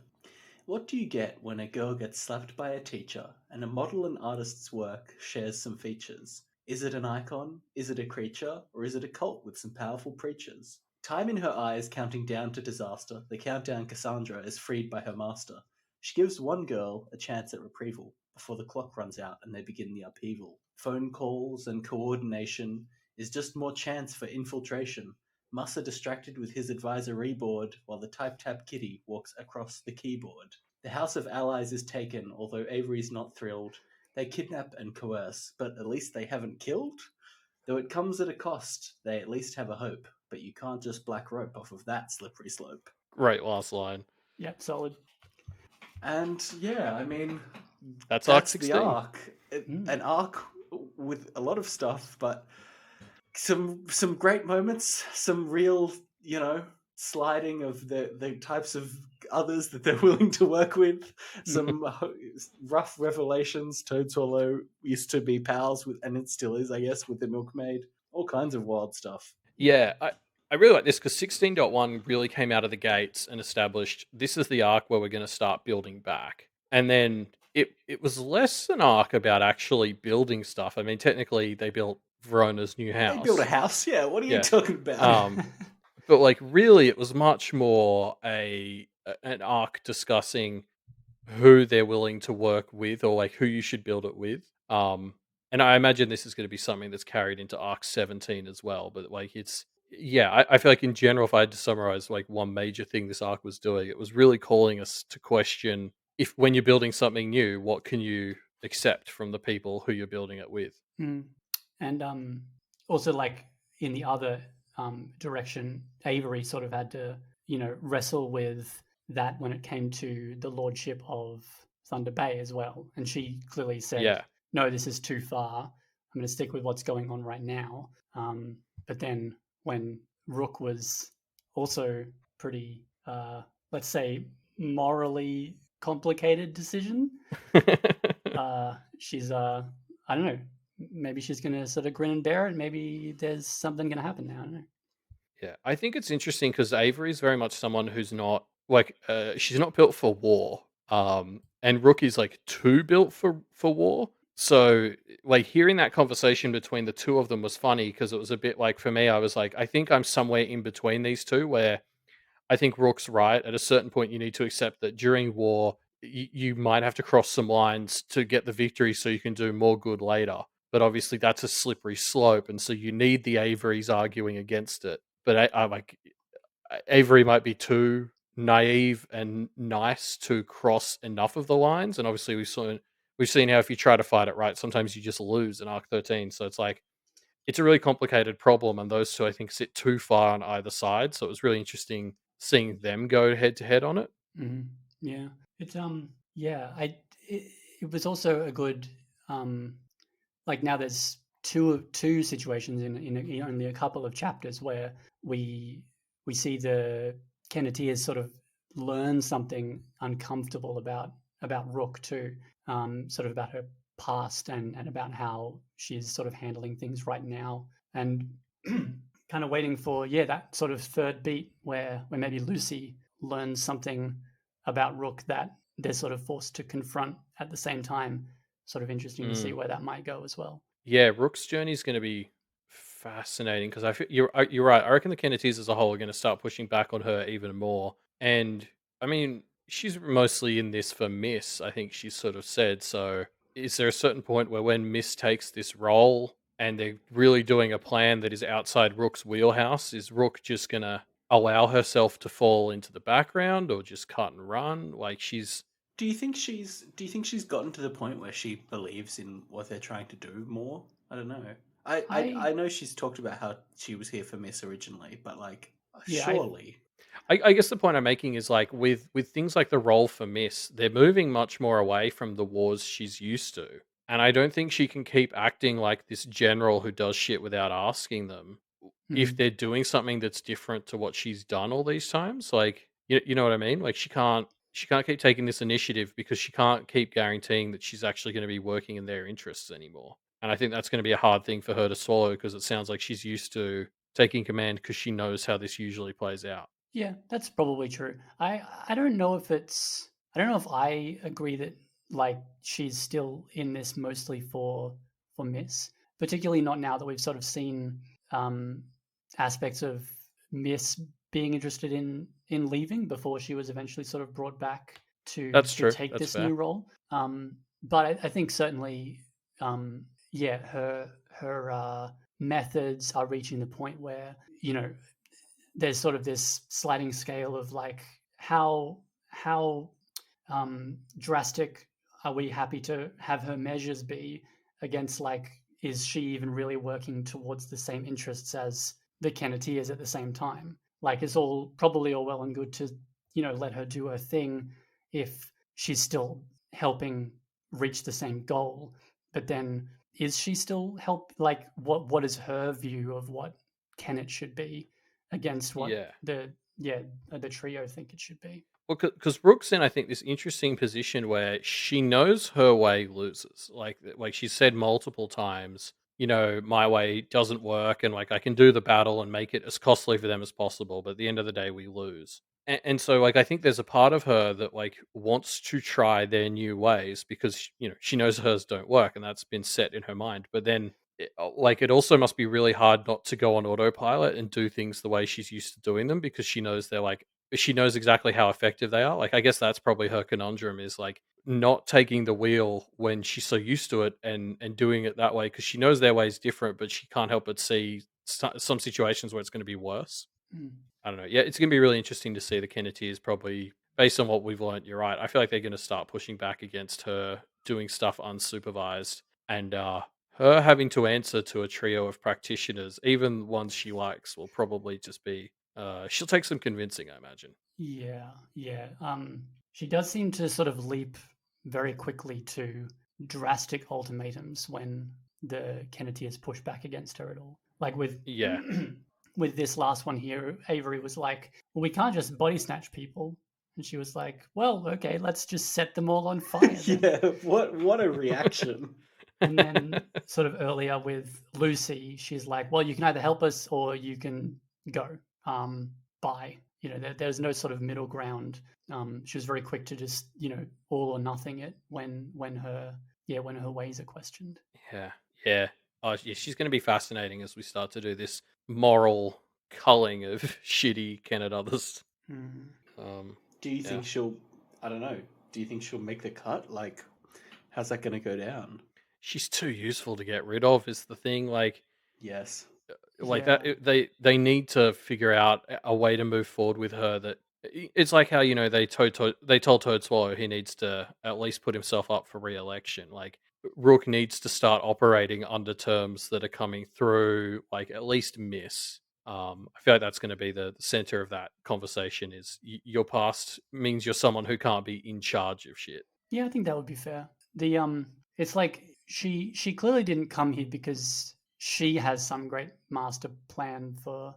What do you get when a girl gets slapped by a teacher and a model and artist's work shares some features? Is it an icon? Is it a creature? Or is it a cult with some powerful preachers? Time in her eyes counting down to disaster, the countdown Cassandra is freed by her master. She gives one girl a chance at retrieval before the clock runs out and they begin the upheaval. Phone calls and coordination is just more chance for infiltration. Musser distracted with his advisory board while the type-tap kitty walks across the keyboard. The House of Allies is taken, although Avery's not thrilled. They kidnap and coerce, but at least they haven't killed? Though it comes at a cost, they at least have a hope, but you can't just black rope off of that slippery slope. Great last line. Yep, solid. And yeah, I mean, that's arc 16. The arc. An arc with a lot of stuff, but some great moments, some real, sliding of the types of others that they're willing to work with, some rough revelations. Toad Swallow used to be pals with, and it still is, I guess, with the Milkmaid. All kinds of wild stuff. Yeah, I really like this because 16.1 really came out of the gates and established this is the arc where we're going to start building back. And then it was less an arc about actually building stuff. I mean, technically they built Verona's new house. They built a house, yeah. What are you talking about? But like really it was much more an arc discussing who they're willing to work with or like who you should build it with. And I imagine this is going to be something that's carried into arc 17 as well. But like I feel like in general, if I had to summarize like one major thing this arc was doing, it was really calling us to question if when you're building something new, what can you accept from the people who you're building it with? And also like in the other direction, Avery sort of had to, wrestle with that when it came to the lordship of Thunder Bay as well. And she clearly said, no, this is too far. I'm going to stick with what's going on right now. But then when Rook was also pretty, let's say, morally complicated decision, she's, I don't know, maybe she's going to sort of grin and bear it. Maybe there's something going to happen now. I don't know. Yeah, I think it's interesting because Avery is very much someone who's not like she's not built for war. And Rook is like too built for war. So like hearing that conversation between the two of them was funny because it was a bit like for me, I was like, I think I'm somewhere in between these two where I think Rook's right. At a certain point, you need to accept that during war, you might have to cross some lines to get the victory so you can do more good later. But obviously that's a slippery slope. And so you need the Averys arguing against it. But I like Avery might be too naive and nice to cross enough of the lines. And obviously we've seen how if you try to fight it right, sometimes you just lose in arc 13. So it's like it's a really complicated problem, and those two I think sit too far on either side. So it was really interesting seeing them go head to head on it. Mhm. Yeah. It's yeah, it was also a good like now there's two situations in only a couple of chapters where we we see the Kenneteers sort of learn something uncomfortable about Rook too, sort of about her past and about how she's sort of handling things right now, and kind of waiting for that sort of third beat where maybe Lucy learns something about Rook that they're sort of forced to confront at the same time. Sort of interesting to see Mm. where that might go as well. Yeah, Rook's journey is going to be fascinating because I feel you're right. I reckon the Kenneteers as a whole are going to start pushing back on her even more. And I mean, she's mostly in this for Miss. I think she's sort of said. So, is there a certain point where when Miss takes this role and they're really doing a plan that is outside Rook's wheelhouse, is Rook just going to allow herself to fall into the background or just cut and run? Like she's Do you think she's gotten to the point where she believes in what they're trying to do more? I don't know. I I know she's talked about how she was here for Miss originally, but like yeah, I surely. I guess the point I'm making is like with things like the role for Miss, they're moving much more away from the wars she's used to. And I don't think she can keep acting like this general who does shit without asking them if mm, they're doing something that's different to what she's done all these times. Like you know what I mean? Like she can't keep taking this initiative because she can't keep guaranteeing that she's actually going to be working in their interests anymore. And I think that's going to be a hard thing for her to swallow because it sounds like she's used to taking command because she knows how this usually plays out. yeah, that's probably true. I don't know if it's I don't know if I agree that like she's still in this mostly for Miss, particularly not now that we've sort of seen um, aspects of Miss being interested in leaving before she was eventually sort of brought back That's to true. take That's this fair. new role. But I think certainly, yeah, her methods are reaching the point where there's sort of this sliding scale of like how drastic are we happy to have her measures be against like is she even really working towards the same interests as the Kenneteers at the same time? Like it's all probably all well and good to let her do her thing if she's still helping reach the same goal, but then is she still help like what is her view of what Kennet should be against what Yeah. the trio think it should be? Well, because Rook's in, I think, this interesting position where she knows her way loses. Like she said multiple times, my way doesn't work, and like I can do the battle and make it as costly for them as possible, but at the end of the day, we lose. And so, like, I think there's a part of her that like wants to try their new ways because she knows hers don't work, and that's been set in her mind. But then, like, it also must be really hard not to go on autopilot and do things the way she's used to doing them because she knows they're like she knows exactly how effective they are. Like, I guess that's probably her conundrum is like not taking the wheel when she's so used to it and doing it that way because she knows their way is different, but she can't help but see some situations where it's going to be worse. Mm. I don't know. Yeah, it's going to be really interesting to see the Kenneteers probably based on what we've learned. You're right. I feel like they're going to start pushing back against her doing stuff unsupervised and her having to answer to a trio of practitioners, even ones she likes, will probably just be. She'll take some convincing, I imagine. Yeah, yeah. She does seem to sort of leap very quickly to drastic ultimatums when the Kenneteers push back against her at all. Like with Yeah. with this last one here, Avery was like, "Well, we can't just body snatch people," and she was like, "Well, okay, let's just set them all on fire then." Yeah, what a reaction. And then, sort of earlier with Lucy, she's like, "Well, you can either help us or you can go. Bye." There's no sort of middle ground. She was very quick to just, all or nothing it when her ways are questioned. Yeah, yeah. Oh, yeah, she's going to be fascinating as we start to do this moral culling of shitty Kenneth others. Mm. Um, Do you yeah, think she'll I don't know. Do you think she'll make the cut? Like how's that going to go down? she's too useful to get rid of. Is the thing Yes. like Yeah. that? They need to figure out a way to move forward with her. That it's like how they told Toad Swallow he needs to at least put himself up for re-election. Like Rook needs to start operating under terms that are coming through, like at least Miss. I feel like that's going to be the center of that conversation. Is your past means you're someone who can't be in charge of shit. Yeah, I think that would be fair. It's like she clearly didn't come here because she has some great master plan for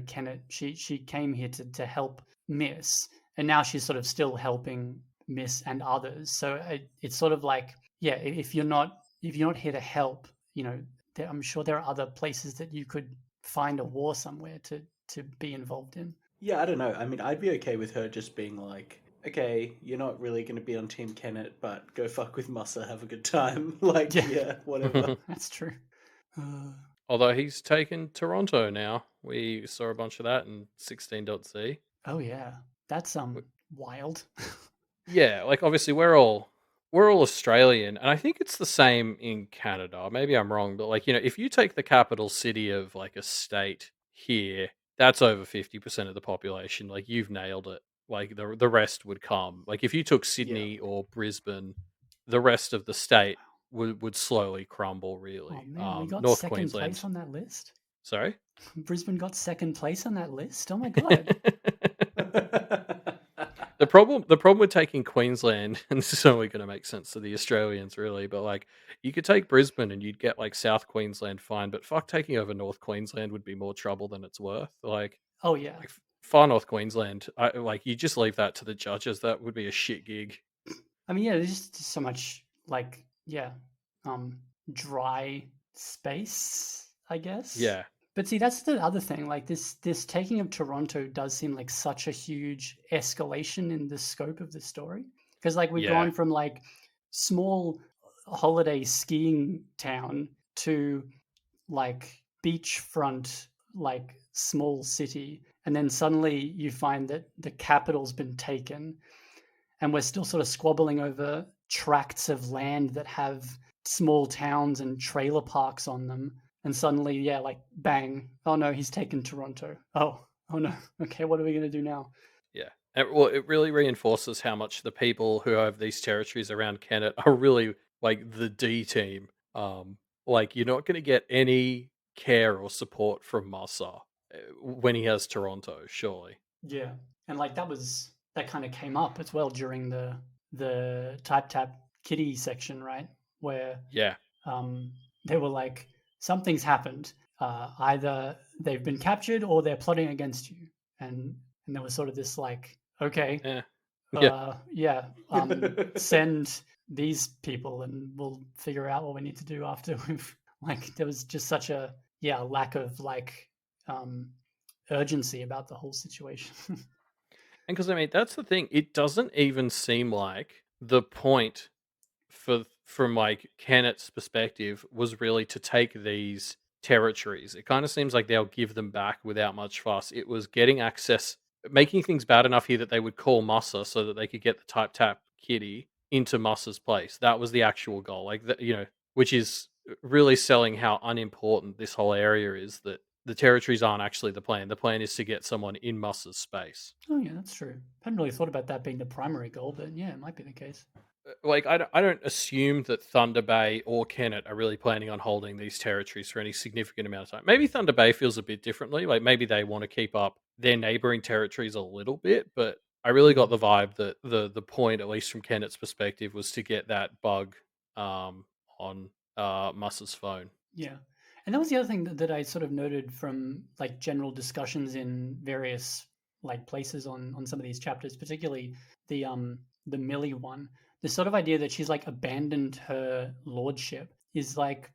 Kennet. She came here to help Miss, and now she's sort of still helping Miss and others. So it's sort of like, yeah, if you're not here to help, I'm sure there are other places that you could find a war somewhere to be involved in. Yeah, I don't know. I mean, I'd be okay with her just being like, okay, you're not really going to be on Team Kennet, but go fuck with Musa, have a good time. Like, yeah whatever. That's true. Although he's taken Toronto now. We saw a bunch of that in 16.c. Oh yeah, that's wild. Yeah, like obviously we're all Australian, and I think it's the same in Canada. Maybe I'm wrong, but like if you take the capital city of like a state here, that's over 50% of the population. Like you've nailed it. Like the rest would come. Like if you took Sydney or Brisbane, the rest of the state would slowly crumble. Really, Oh man, we got North second Queensland. place on that list. Sorry, Brisbane got second place on that list. Oh my god. The problem with taking Queensland, and this is only going to make sense to the Australians, really, but like you could take Brisbane and you'd get like South Queensland fine, but fuck, taking over North Queensland would be more trouble than it's worth. Oh yeah. Like far North Queensland, like you just leave that to the judges. That would be a shit gig. I mean, yeah, there's just so much like dry space, I guess. Yeah. But see, that's the other thing. Like this taking of Toronto does seem like such a huge escalation in the scope of the story. Because like we've gone from like small holiday skiing town to like beachfront, like small city, and then suddenly you find that the capital's been taken, and we're still sort of squabbling over tracts of land that have small towns and trailer parks on them. And suddenly, yeah, like bang! Oh no, he's taken Toronto. Oh no. Okay, what are we gonna do now? Yeah. Well, it really reinforces how much the people who have these territories around Kennet are really like the D team. Like you're not going to get any care or support from Massa when he has Toronto, surely. Yeah, and like that kind of came up as well during the Type Tap Kitty section, right? Where Yeah. they were like, something's happened. Either they've been captured or they're plotting against you, and there was sort of this like, okay, send these people, and we'll figure out what we need to do after we've like. There was just such a lack of like urgency about the whole situation. And because I mean, that's the thing. It doesn't even seem like the point from like Kennet's perspective was really to take these territories. It kind of seems like they'll give them back without much fuss. It was getting access, making things bad enough here that they would call Musa so that they could get the Type Tap Kitty into Musa's place. That was the actual goal. Like which is really selling how unimportant this whole area is. That the territories aren't actually the plan. The plan is to get someone in Musa's space. Oh yeah, that's true. I hadn't really thought about that being the primary goal, but yeah, it might be the case. Like I don't assume that Thunder Bay or Kennet are really planning on holding these territories for any significant amount of time. Maybe Thunder Bay feels a bit differently. Like maybe they want to keep up their neighboring territories a little bit, but I really got the vibe that the point, at least from Kennet's perspective, was to get that bug on Musa's phone. Yeah. And that was the other thing that I sort of noted from like general discussions in various like places on some of these chapters, particularly the Millie one. The sort of idea that she's like abandoned her lordship is like,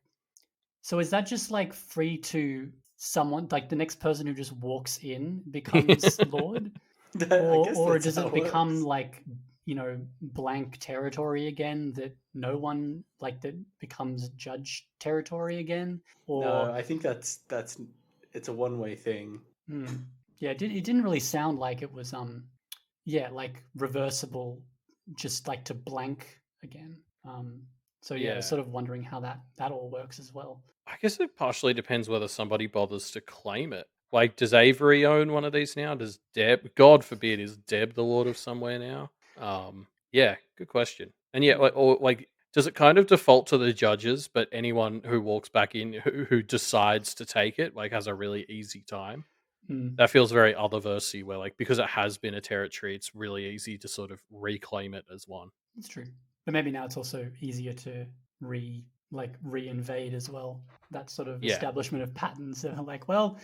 so is that just like free to someone, like the next person who just walks in becomes lord? Or does it become like, blank territory again that no one like that becomes judge territory again? Or no, I think that's it's a one-way thing. Yeah, it didn't really sound like it was like reversible, just like to blank again. So yeah, I was sort of wondering how that all works as well. I guess it partially depends whether somebody bothers to claim it. Like, does Avery own one of these now? Does Deb? God forbid, is Deb the lord of somewhere now? Yeah, good question. And yeah, like, does it kind of default to the judges, but anyone who walks back in who decides to take it like has a really easy time? That feels very otherversey, where like because it has been a territory, it's really easy to sort of reclaim it as one. It's true, but maybe now it's also easier to re-invade as well. That sort of establishment of patterns. Like, well,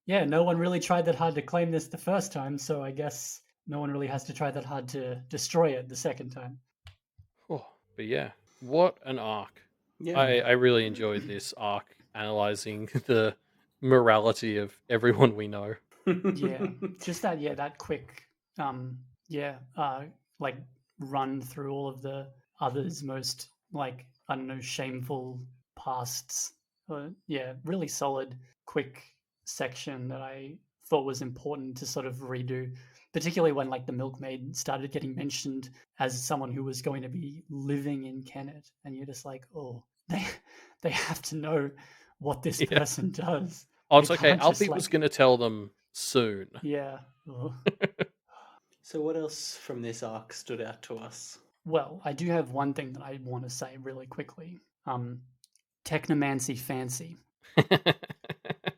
yeah, no one really tried that hard to claim this the first time, so I guess no one really has to try that hard to destroy it the second time. Oh, but yeah, what an arc! Yeah. I really enjoyed this arc, analyzing the morality of everyone we know. Yeah, just that quick, like run through all of the others' most, like, I don't know, shameful pasts. Yeah, really solid, quick section that I thought was important to sort of redo, particularly when like the milkmaid started getting mentioned as someone who was going to be living in Kennet, and you're just like, oh, they have to know what this Yeah. person does. Oh, They it's okay. can't just, Alfie was going to tell them soon. yeah. Ugh. So what else from this arc stood out to us? Well, I do have one thing that I want to say really quickly. Technomancy fancy.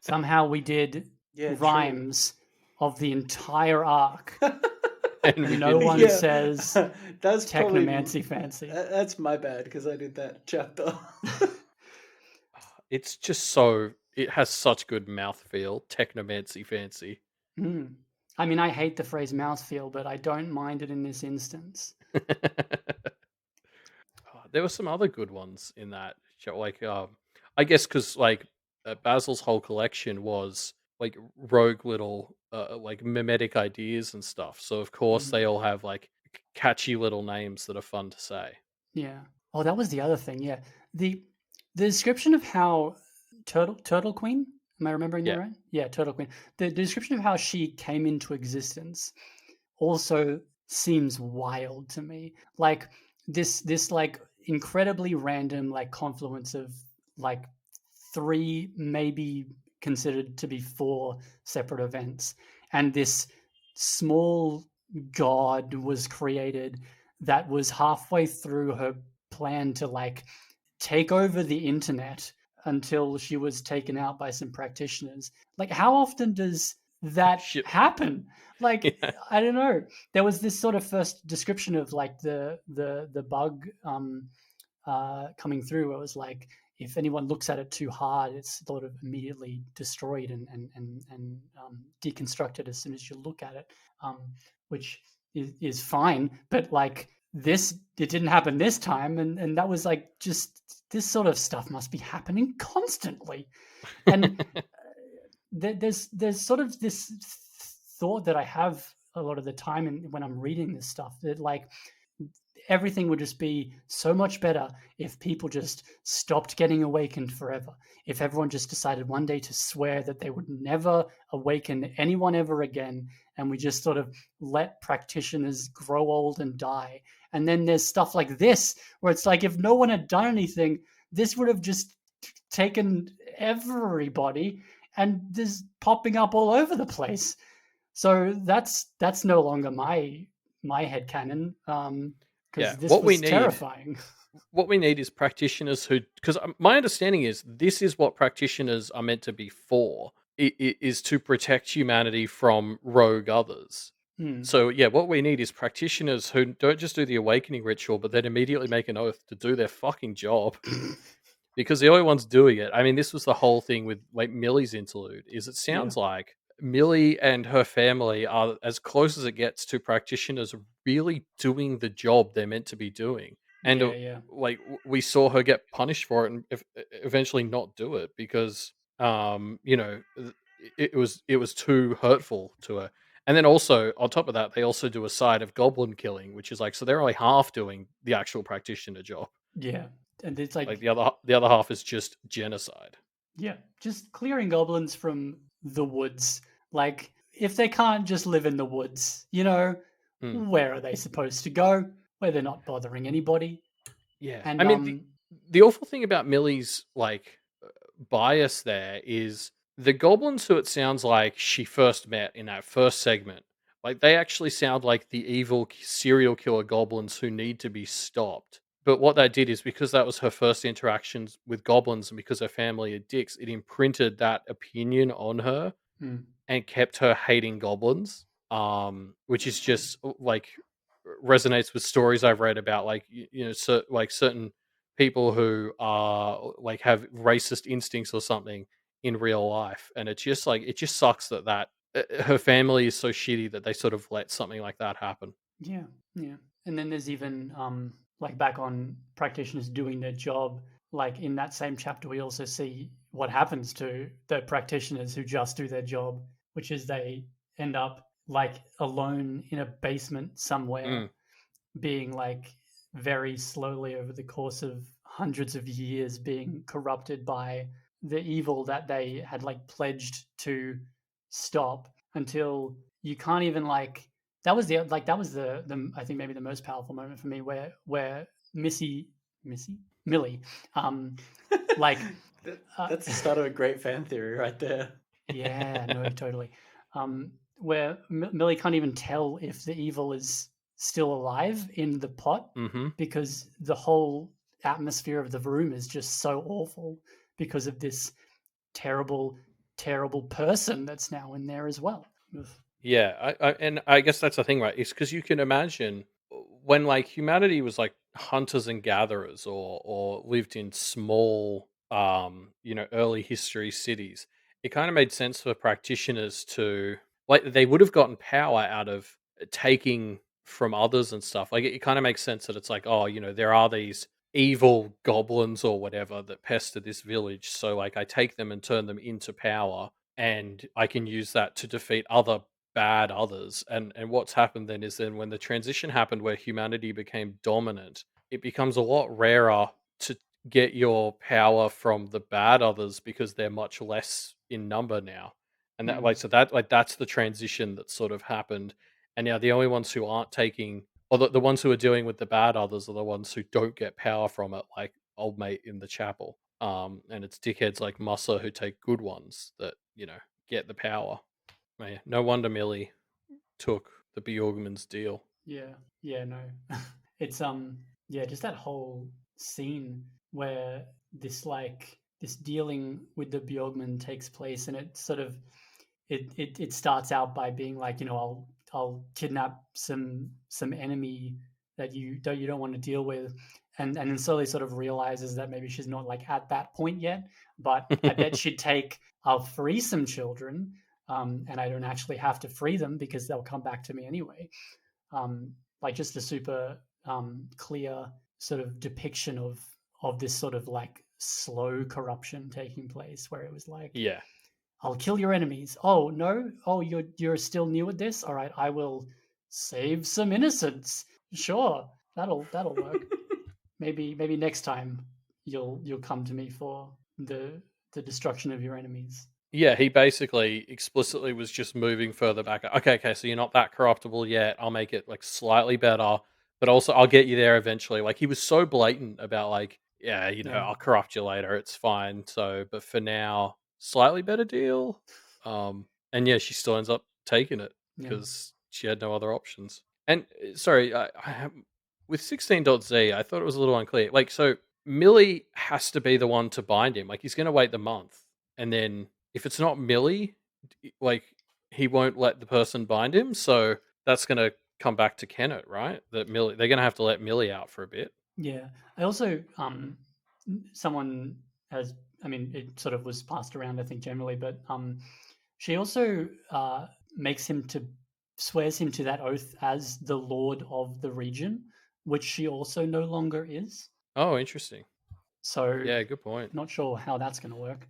Somehow we did Yeah, true. rhymes of the entire arc. And we No didn't one use- says That's probably technomancy fancy. That's my bad because I did that chapter. It's just so, it has such good mouthfeel. Technomancy fancy. Mm. I mean, I hate the phrase mouthfeel, but I don't mind it in this instance. There were some other good ones in that show, like I guess because like Basil's whole collection was like rogue little like mimetic ideas and stuff. So of course they all have like catchy little names that are fun to say. Yeah. Oh, that was the other thing. Yeah. The description of how Turtle Queen, am I remembering Yeah. that right? Yeah, Turtle Queen. The description of how she came into existence also seems wild to me. Like this like incredibly random like confluence of like 3, maybe considered to be 4 separate events, and this small god was created that was halfway through her plan to like take over the internet until she was taken out by some practitioners. Like, how often does that Shit. happen? Like, Yeah. I don't know. There was this sort of first description of like the bug coming through, where it was like, if anyone looks at it too hard, it's sort of immediately destroyed and deconstructed as soon as you look at it, which is fine. But like this, it didn't happen this time, and that was like, just this sort of stuff must be happening constantly. And there's sort of this thought that I have a lot of the time, and when I'm reading this stuff, that like everything would just be so much better if people just stopped getting awakened forever. If everyone just decided one day to swear that they would never awaken anyone ever again, and we just sort of let practitioners grow old and die. And then there's stuff like this, where it's like, if no one had done anything, this would have just taken everybody, and this popping up all over the place. So that's no longer my headcanon. Because this what we was need- terrifying. What we need is practitioners who, because my understanding is this is what practitioners are meant to be for, is to protect humanity from rogue others. So yeah, what we need is practitioners who don't just do the awakening ritual, but then immediately make an oath to do their fucking job. Because the only ones doing it, I mean, this was the whole thing with like Millie's interlude, is it sounds like Millie and her family are as close as it gets to practitioners really doing the job they're meant to be doing. And like we saw her get punished for it and eventually not do it because you know, it was too hurtful to her. And then also on top of that, they also do a side of goblin killing, which is like, so they're only half doing the actual practitioner job. Yeah, and it's like the other half is just genocide. Yeah, just clearing goblins from the woods. Like, if they can't just live in the woods, you know, where are they supposed to go? Where they're not bothering anybody. Yeah, and I mean, the awful thing about Millie's like bias there is the goblins who it sounds like she first met in that first segment. Like, they actually sound like the evil serial killer goblins who need to be stopped. But what that did is, because that was her first interactions with goblins and because her family are dicks, it imprinted that opinion on her. and kept her hating goblins, which is just like resonates with stories I've read about, like like certain people who are like have racist instincts or something in real life, and it's just like it just sucks that her family is so shitty that they sort of let something like that happen. Yeah, yeah. And then there's even like back on practitioners doing their job. Like in that same chapter, we also see what happens to the practitioners who just do their job, which is they end up like alone in a basement somewhere, Mm. being like very slowly over the course of hundreds of years being corrupted by the evil that they had like pledged to stop, until you can't even like that was the I think maybe the most powerful moment for me, where Millie like That's the start of a great fan theory right there. yeah, no, totally. Where Millie can't even tell if the evil is still alive in the pot, Mm-hmm. because the whole atmosphere of the room is just so awful because of this terrible, terrible person that's now in there as well. Ugh. Yeah, and I guess that's the thing, right? It's because you can imagine when like humanity was like hunters and gatherers, or lived in small, early history cities. It kind of made sense for practitioners to like they would have gotten power out of taking from others and stuff. Like it kind of makes sense that it's like, oh, there are these evil goblins or whatever that pester this village, so like I take them and turn them into power, and I can use that to defeat other bad others. And what's happened then is then when the transition happened where humanity became dominant, it becomes a lot rarer to get your power from the bad others because they're much less in number now. And that Mm. like so that like that's the transition that sort of happened. And now the only ones who aren't taking, or the ones who are dealing with the bad others, are the ones who don't get power from it, like old mate in the chapel. And it's dickheads like Mussa who take good ones that, get the power. Man, no wonder Millie took the Bjorgman's deal. Yeah, yeah, no. It's yeah, just that whole scene where this dealing with the Bjorgman takes place, and it sort of it starts out by being like, I'll kidnap some enemy that you don't want to deal with, and then slowly sort of realizes that maybe she's not like at that point yet, but I bet she'd take I'll free some children, and I don't actually have to free them because they'll come back to me anyway. Like just a super clear sort of depiction of this sort of like slow corruption taking place, where it was like, Yeah. I'll kill your enemies. Oh no! Oh, you're still new at this. All right, I will save some innocents. Sure, that'll work. Maybe next time you'll come to me for the destruction of your enemies. Yeah, he basically explicitly was just moving further back. Okay, so you're not that corruptible yet. I'll make it like slightly better, but also I'll get you there eventually. Like he was so blatant about like, yeah, Yeah, I'll corrupt you later. It's fine. So, but for now, slightly better deal. And yeah, she still ends up taking it yeah, because she had no other options. And sorry, with 16.z, I thought it was a little unclear. Like, so Millie has to be the one to bind him. Like, he's going to wait the month, and then if it's not Millie, like he won't let the person bind him. So that's going to come back to Kennett, right? That Millie, they're going to have to let Millie out for a bit. yeah. I also someone has, I mean, it sort of was passed around, I think, generally, but she also makes him to swears him to that oath as the lord of the region, which she also no longer is. Oh, interesting. So Yeah, good point. not sure how that's going to work.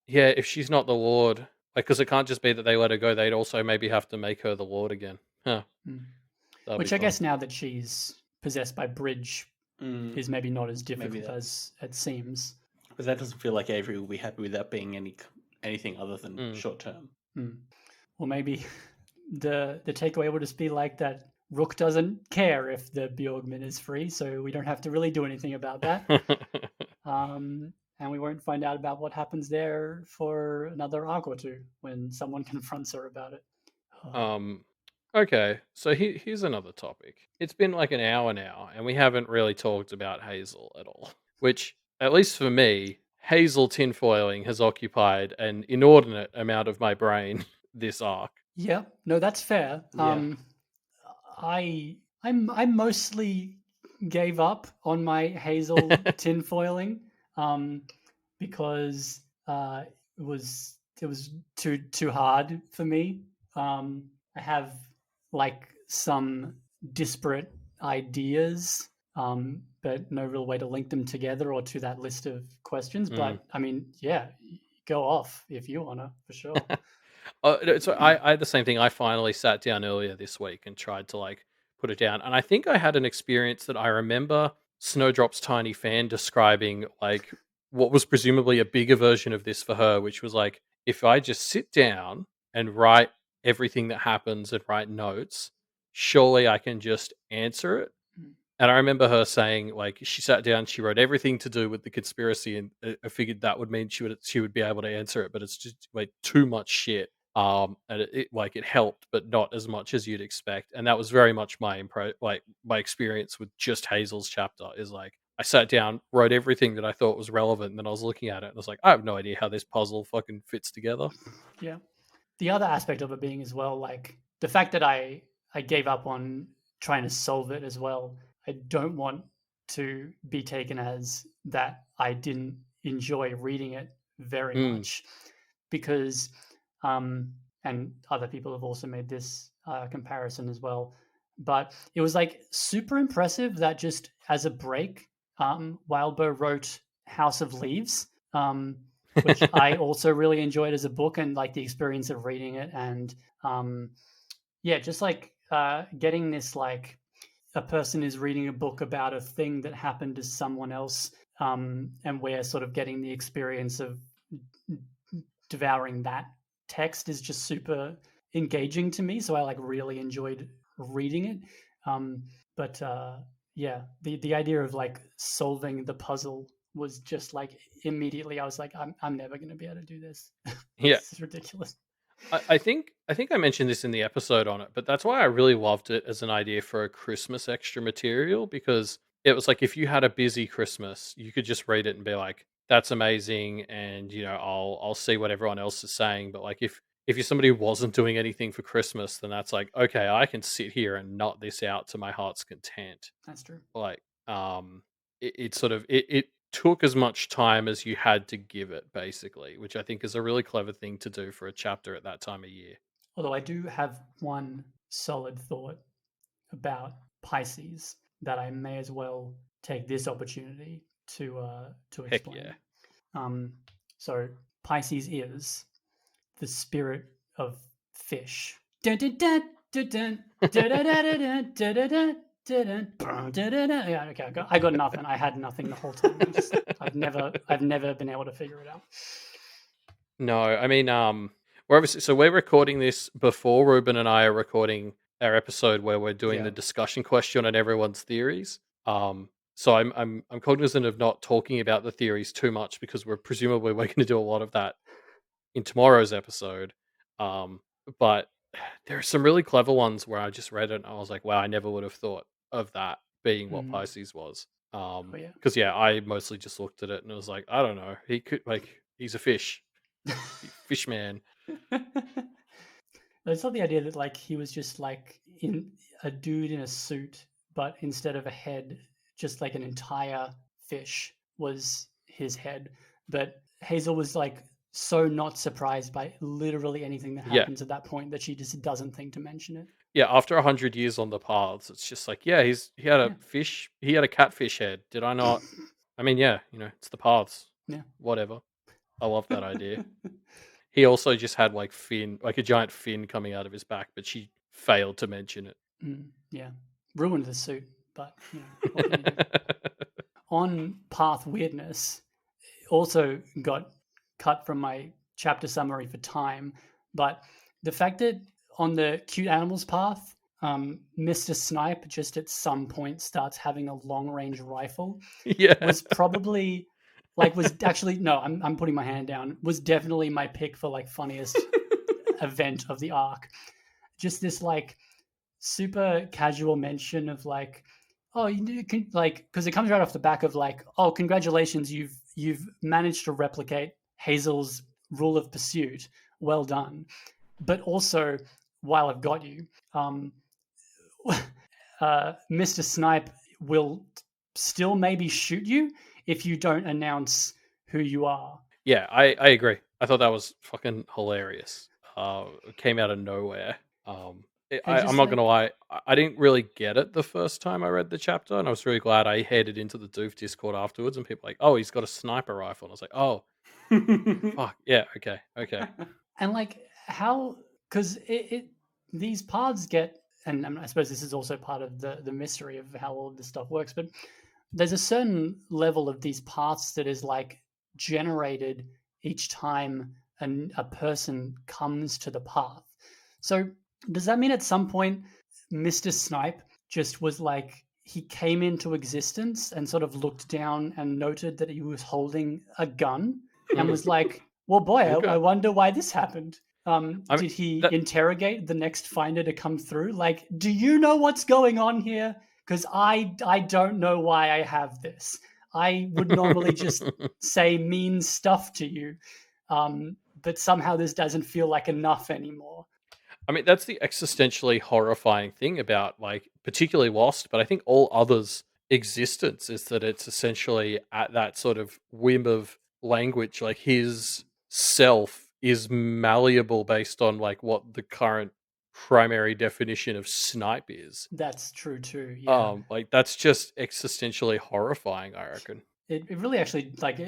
Yeah, if she's not the Lord, like, because it can't just be that they let her go, they'd also maybe have to make her the Lord again. Huh. Mm. That'll be Which I fun. guess now that she's possessed by Bridge is maybe not as Maybe difficult that. as it seems. But that doesn't feel like Avery will be happy with that being anything other than short term. Or maybe the takeaway will just be like that Rook doesn't care if the Bjorgman is free, so we don't have to really do anything about that. And we won't find out about what happens there for another arc or two when someone confronts her about it. Okay, so here's another topic. It's been like an hour now, and we haven't really talked about Hazel at all. Which, at least for me, Hazel tinfoiling has occupied an inordinate amount of my brain this arc. Yeah, no, that's fair. Yeah. I mostly gave up on my Hazel tinfoiling, because it was too hard for me. I have like some disparate ideas, but no real way to link them together or to that list of questions. But I mean, yeah, go off if you wanna, for sure. So I had the same thing. I finally sat down earlier this week and tried to like put it down. And I think I had an experience that I remember Snowdrop's tiny fan describing like what was presumably a bigger version of this for her, which was like, if I just sit down and write everything that happens and write notes, surely I can just answer it. Mm. And I remember her saying, like, she sat down, she wrote everything to do with the conspiracy, and I figured that would mean she would be able to answer it, but it's just like too much shit. And it helped, but not as much as you'd expect. And that was very much my my experience with just Hazel's chapter. Is like I sat down, wrote everything that I thought was relevant, and then I was looking at it, and I was like, I have no idea how this puzzle fucking fits together. Yeah. The other aspect of it being as well, like the fact that I gave up on trying to solve it as well. I don't want to be taken as that I didn't enjoy reading it very much, because and other people have also made this comparison as well. But it was like super impressive that just as a break, Wildbow wrote House of Leaves, which I also really enjoyed as a book, and like the experience of reading it, and yeah, just like getting this, like a person is reading a book about a thing that happened to someone else, and we're sort of getting the experience of devouring that text is just super engaging to me. So I like really enjoyed reading it. But yeah, the idea of like solving the puzzle was just like immediately I was like, I'm never going to be able to do this. Yeah. This is ridiculous. I think I mentioned this in the episode on it, but that's why I really loved it as an idea for a Christmas extra material, because it was like if you had a busy Christmas, you could just read it and be like, "That's amazing," and I'll see what everyone else is saying. But like if you're somebody who wasn't doing anything for Christmas, then that's like, okay, I can sit here and knot this out to my heart's content. That's true. Like, it sort of it took as much time as you had to give it, basically, which I think is a really clever thing to do for a chapter at that time of year. Although I do have one solid thought about Pisces that I may as well take this opportunity to Heck explain. yeah. So Pisces is the spirit of fish. Yeah, okay, I got nothing. I had nothing the whole time. I've never been able to figure it out. No, I mean, we're recording this before Ruben and I are recording our episode where we're doing the discussion question on everyone's theories. So I'm cognizant of not talking about the theories too much, because we're going to do a lot of that in tomorrow's episode. But there are some really clever ones where I just read it and I was like, wow, I never would have thought of that being what Pisces was. Because I mostly just looked at it and it was like, I don't know, he could, like, he's a fish. Fish man. It's not the idea that like he was just like in a dude in a suit, but instead of a head, just like an entire fish was his head. But Hazel was like so not surprised by literally anything that happens at that point that she just doesn't think to mention it. Yeah, after 100 years on the paths, it's just like, yeah, he had a fish, he had a catfish head. Did I not? I mean, yeah, it's the paths. Yeah. Whatever. I love that idea. He also just had like a giant fin coming out of his back, but she failed to mention it. Yeah. Ruined the suit, but what can you do? On path weirdness, also got cut from my chapter summary for time, but the fact that on the cute animals path, Mr. Snipe just at some point starts having a long range rifle was probably I'm putting my hand down, was definitely my pick for like funniest event of the arc. Just this like super casual mention of like, oh, you can, like, because it comes right off the back of like, oh, congratulations, you've managed to replicate Hazel's rule of pursuit. Well done. but also, while I've got you, Mr. Snipe will still maybe shoot you if you don't announce who you are. Yeah, I agree. I thought that was fucking hilarious. It came out of nowhere. I'm not gonna lie, I didn't really get it the first time I read the chapter, and I was really glad I headed into the Doof Discord afterwards, and people were like, "Oh, he's got a sniper rifle," and I was like, "Oh, fuck, yeah, okay." And like how, because these paths get, and I suppose this is also part of the mystery of how all of this stuff works, but there's a certain level of these paths that is like generated each time a person comes to the path. So does that mean at some point Mr. Snipe just was like, he came into existence and sort of looked down and noted that he was holding a gun and was like, well, boy, Okay. I wonder why this happened. Did he interrogate the next finder to come through? Like, do you know what's going on here? Because I don't know why I have this. I would normally just say mean stuff to you, but somehow this doesn't feel like enough anymore. I mean, that's the existentially horrifying thing about, like, particularly Lost, but I think all others' existence is that it's essentially at that sort of whim of language. Like, his self is malleable based on, like, what the current primary definition of snipe is. That's true too. Yeah. Like, that's just existentially horrifying, I reckon. It really actually, like,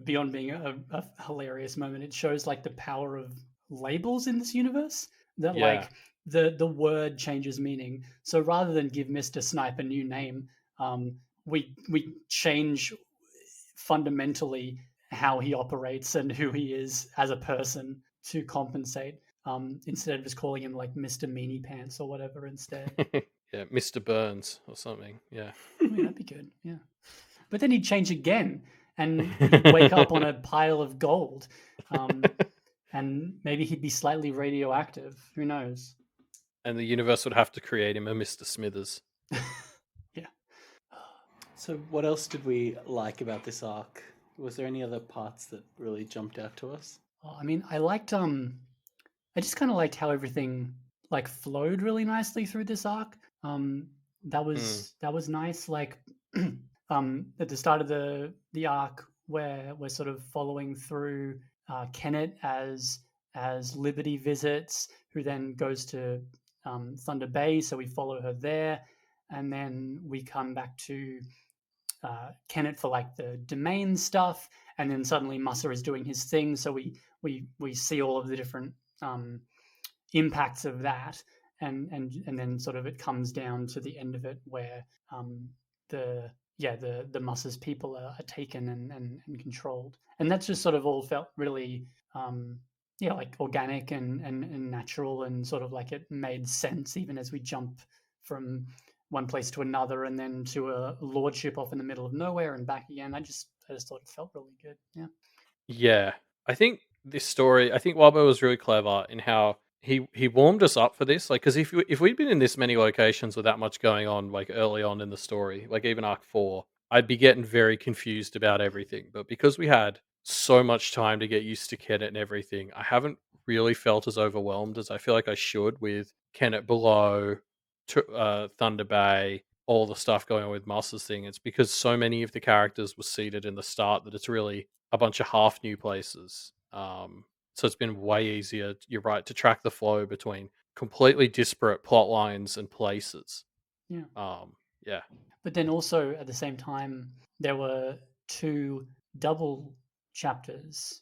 beyond being a hilarious moment, it shows like the power of labels in this universe, that like the word changes meaning. So rather than give Mr. Snipe a new name, we change fundamentally how he operates and who he is as a person to compensate, instead of just calling him like Mr. Meanie Pants or whatever instead. Yeah, Mr. Burns or something. Yeah. I mean, that'd be good. Yeah. But then he'd change again, and he'd wake up on a pile of gold, and maybe he'd be slightly radioactive. Who knows? And the universe would have to create him a Mr. Smithers. Yeah. So, what else did we like about this arc? Was there any other parts that really jumped out to us? I mean, I liked. I just kind of liked how everything like flowed really nicely through this arc. That was nice. Like, at the start of the arc, where we're sort of following through Kennet as Liberty visits, who then goes to Thunder Bay, so we follow her there, and then we come back to Kennet for like the domain stuff, and then suddenly Musser is doing his thing, so we see all of the different impacts of that, and then sort of it comes down to the end of it where the Musser's people are taken and controlled, and that's just sort of all felt really like organic and natural, and sort of like it made sense even as we jump from one place to another and then to a lordship off in the middle of nowhere and back again. I just thought it felt really good. Yeah. I think this story, I think Wabo was really clever in how he warmed us up for this. Like, because if we'd been in this many locations with that much going on, like early on in the story, like even Arc 4, I'd be getting very confused about everything. But because we had so much time to get used to Kennet and everything, I haven't really felt as overwhelmed as I feel like I should with Kennet Below, Thunder Bay, all the stuff going on with Musser's thing. It's because so many of the characters were seated in the start that it's really a bunch of half new places. So it's been way easier, you're right, to track the flow between completely disparate plot lines and places. Yeah. Yeah. But then also at the same time, there were 2 double chapters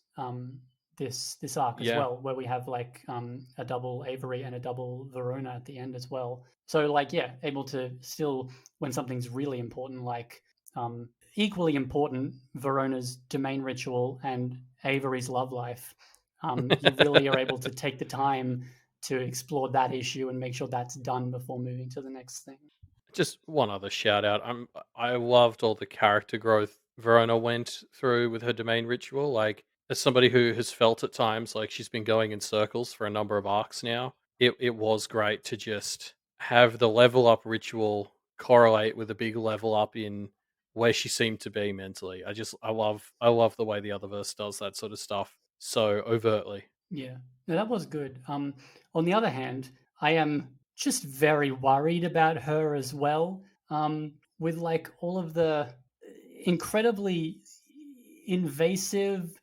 this arc as well, where we have like a double Avery and a double Verona at the end as well. So like, yeah, able to still, when something's really important, like equally important, Verona's domain ritual and Avery's love life, you really are able to take the time to explore that issue and make sure that's done before moving to the next thing. Just one other shout out. I loved all the character growth Verona went through with her domain ritual. Like, as somebody who has felt at times like she's been going in circles for a number of arcs now, it was great to just have the level up ritual correlate with a big level up in where she seemed to be mentally. I love the way the Otherverse does that sort of stuff so overtly. Yeah, no, that was good. On the other hand, I am just very worried about her as well. With like all of the incredibly invasive,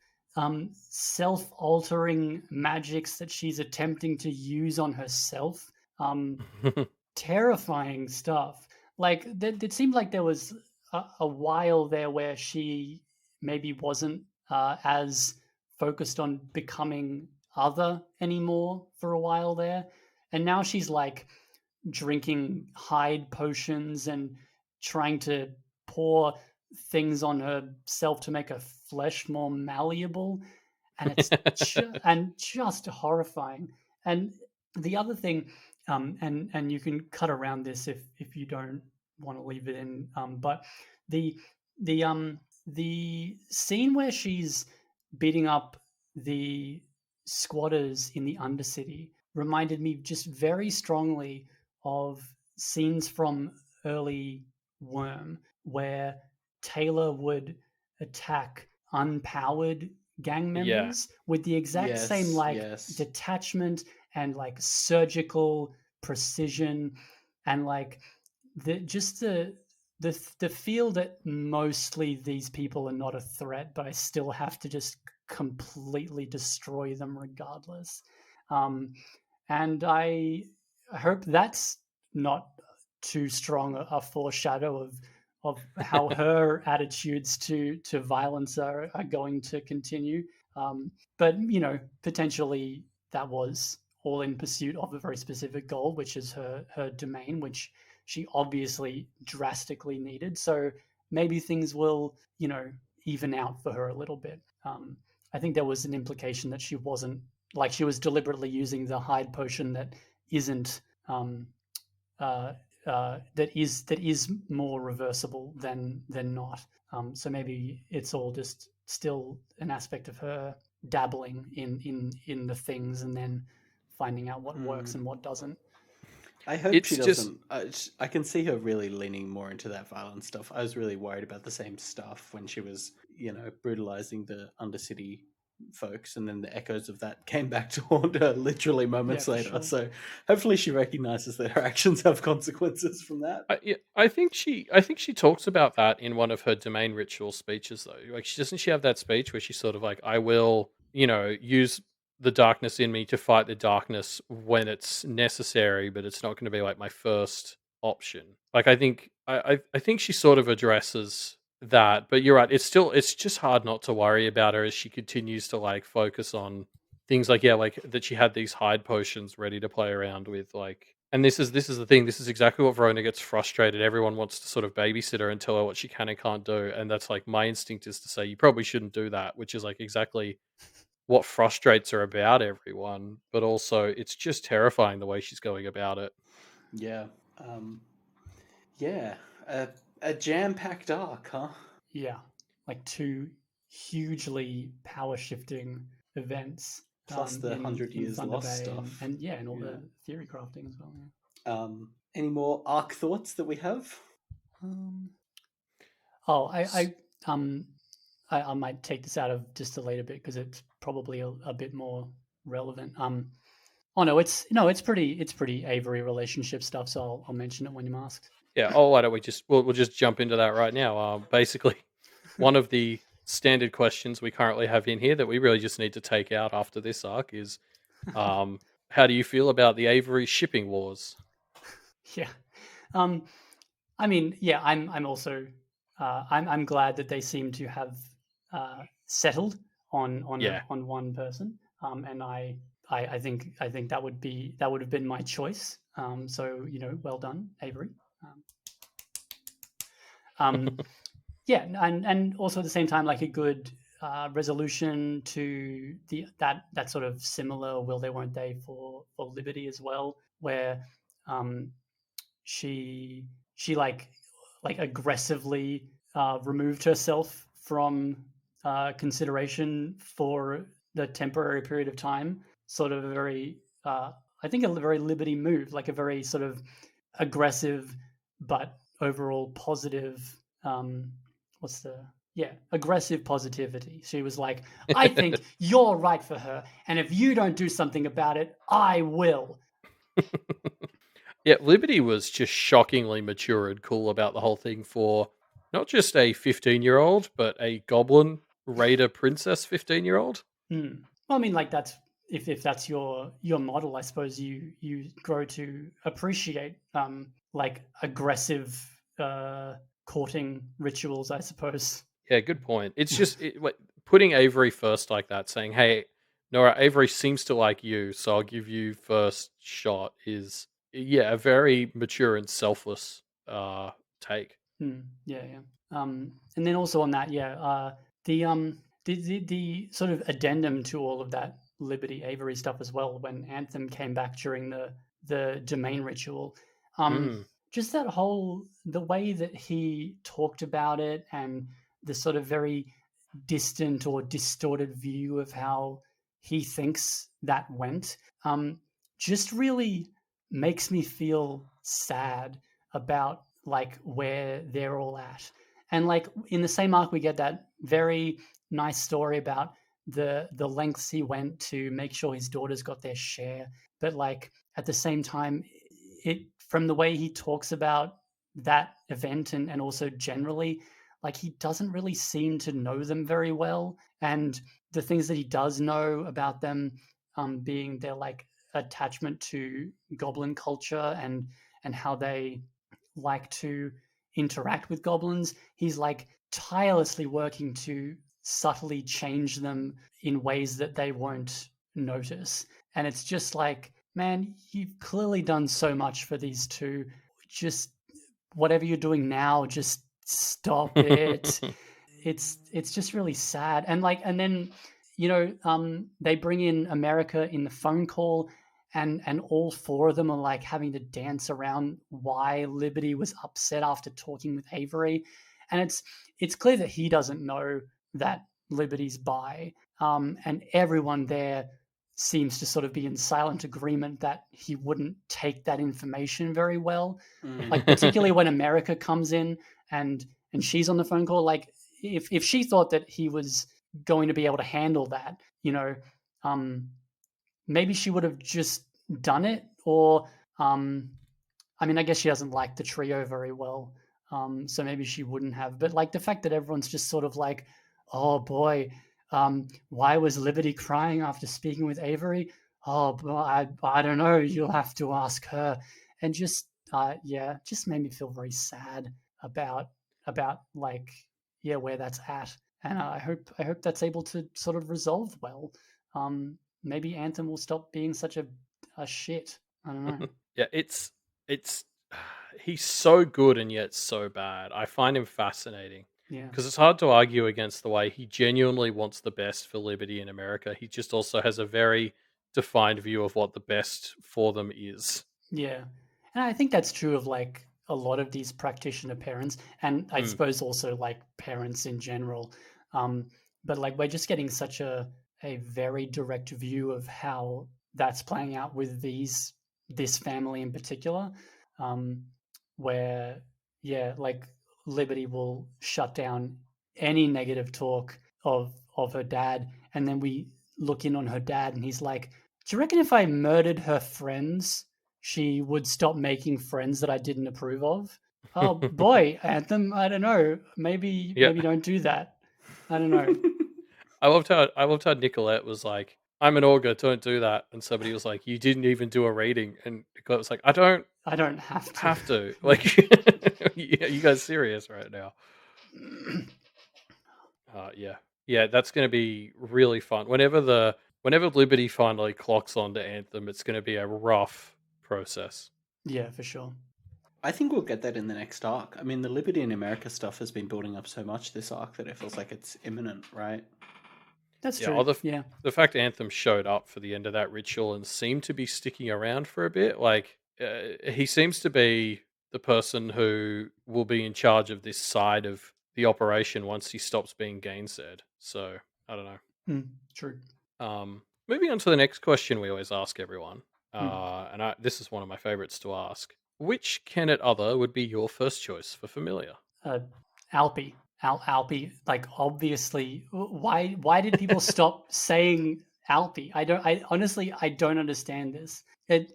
self-altering magics that she's attempting to use on herself. Terrifying stuff. Like it seemed like there was a while there where she maybe wasn't as focused on becoming other anymore for a while there, and now she's like drinking hide potions and trying to pour things on herself to make her flesh more malleable, and it's just horrifying. And the other thing, and you can cut around this if you don't want to leave it in, but the the um the scene where she's beating up the squatters in the Undercity reminded me just very strongly of scenes from early Worm, where Taylor would attack unpowered gang Yeah. members with the exact same Yes, like yes. detachment and like surgical precision, and like the feel that mostly these people are not a threat, but I still have to just completely destroy them regardless. Um, and I hope that's not too strong a foreshadow of how her attitudes to violence are going to continue. But potentially that was all in pursuit of a very specific goal, which is her domain, which she obviously drastically needed. So maybe things will, even out for her a little bit. I think there was an implication that she wasn't, like, she was deliberately using the hide potion that isn't um, uh, that is more reversible than not. So maybe it's all just still an aspect of her dabbling in the things and then finding out what works and what doesn't. I hope she It's just doesn't. I can see her really leaning more into that violent stuff. I was really worried about the same stuff when she was, brutalizing the Undercity folks, and then the echoes of that came back to haunt her literally Yeah, moments for later. sure. So hopefully she recognizes that her actions have consequences from that. yeah, I think she talks about that in one of her domain ritual speeches though. Like doesn't she have that speech where she's sort of like, I will, use the darkness in me to fight the darkness when it's necessary, but it's not going to be like my first option. Like I think she sort of addresses that, but you're right, it's just hard not to worry about her as she continues to like focus on things like, yeah, like that she had these hide potions ready to play around with, like, and this is the thing. This is exactly what Verona gets frustrated. Everyone wants to sort of babysit her and tell her what she can and can't do, and that's like my instinct is to say you probably shouldn't do that, which is like exactly what frustrates her about everyone. But also, it's just terrifying the way she's going about it. Yeah. Um, yeah. A jam-packed arc, huh? Yeah, like two hugely power shifting events Plus the in 100 years Thunder lost Bay stuff. and yeah, and all Yeah. the theory crafting as well. Yeah. Any more arc thoughts that we have? Um, oh, S- I might take this out of just a later bit because it's probably a bit more relevant. Oh no, it's pretty Avery relationship stuff. So I'll mention it when you ask. Yeah. Oh, why don't we just we'll just jump into that right now? Basically, one of the standard questions we currently have in here that we really just need to take out after this arc is, how do you feel about the Avery shipping wars? Yeah. Um, I mean, yeah, I'm also I'm glad that they seem to have settled Yeah. on one person, and I think that would have been my choice. So well done, Avery. Um, um, yeah, and also at the same time, like a good resolution to that sort of similar will they won't they for Liberty as well, where um, she she aggressively removed herself from consideration for the temporary period of time. Sort of a very, I think, a very Liberty move, like a very sort of aggressive but overall positive. What's the aggressive positivity. She was like, I think you're right for her, and if you don't do something about it, I will. Yeah, Liberty was just shockingly mature and cool about the whole thing for not just a 15-year-old, but a goblin raider princess 15-year-old. Well, I mean, like that's if that's your model, I suppose you grow to appreciate like aggressive courting rituals, I suppose. Yeah, good point. It's just putting Avery first like that, saying, "Hey, Nora, Avery seems to like you, so I'll give you first shot." Is a very mature and selfless take. Yeah. And then also on that, the sort of addendum to all of that Liberty Avery stuff as well, when Anthem came back during the domain ritual, just that whole the way that he talked about it and the sort of very distant or distorted view of how he thinks that went, just really makes me feel sad about like where they're all at. And like in the same arc, we get that very nice story about the lengths he went to make sure his daughters got their share. But like at the same time, it from the way he talks about that event and also generally, like he doesn't really seem to know them very well. And the things that he does know about them, being their like attachment to goblin culture and how they like to interact with goblins, he's like tirelessly working to subtly change them in ways that they won't notice. And it's just like, man, you've clearly done so much for these two. Just whatever you're doing now, just stop it. It's just really sad. And then they bring in America in the phone call, and all four of them are like having to dance around why Liberty was upset after talking with Avery. And it's clear that he doesn't know that Liberty's bi, and everyone there seems to sort of be in silent agreement that he wouldn't take that information very well. Like particularly when America comes in and she's on the phone call, like if she thought that he was going to be able to handle that, maybe she would have just done it. Or I mean, I guess she doesn't like the trio very well, so maybe she wouldn't have. But like the fact that everyone's just sort of like, oh boy, why was Liberty crying after speaking with Avery? Oh, I don't know. You'll have to ask her. And just just made me feel very sad about like where that's at. And I hope that's able to sort of resolve well. Maybe Anthem will stop being such a shit. I don't know. Yeah, it's he's so good and yet so bad. I find him fascinating. Yeah. Because it's hard to argue against the way he genuinely wants the best for Liberty in America. He just also has a very defined view of what the best for them is. Yeah. And I think that's true of like a lot of these practitioner parents, and I suppose also like parents in general. But like we're just getting such a very direct view of how that's playing out with this family in particular, where like Liberty will shut down any negative talk of her dad, and then we look in on her dad and he's like, do you reckon if I murdered her friends, she would stop making friends that I didn't approve of? Oh boy, Anthem, I don't know. Maybe don't do that. I don't know. I loved how Nicolette was like, I'm an augur, don't do that. And somebody was like, you didn't even do a reading. And Nicolette was like, I don't have to. Like, you guys serious right now? Yeah, that's going to be really fun. Whenever Liberty finally clocks onto Anthem, it's going to be a rough process. Yeah, for sure. I think we'll get that in the next arc. I mean, the Liberty in America stuff has been building up so much this arc that it feels like it's imminent, right? That's true. The fact Anthem showed up for the end of that ritual and seemed to be sticking around for a bit, like he seems to be the person who will be in charge of this side of the operation once he stops being gainsaid. So I don't know. True. Moving on to the next question we always ask everyone, and this is one of my favorites to ask. Which Kennet other would be your first choice for familiar? Alpi. Alpi, like obviously, why did people stop saying Alpi? I honestly I don't understand this. It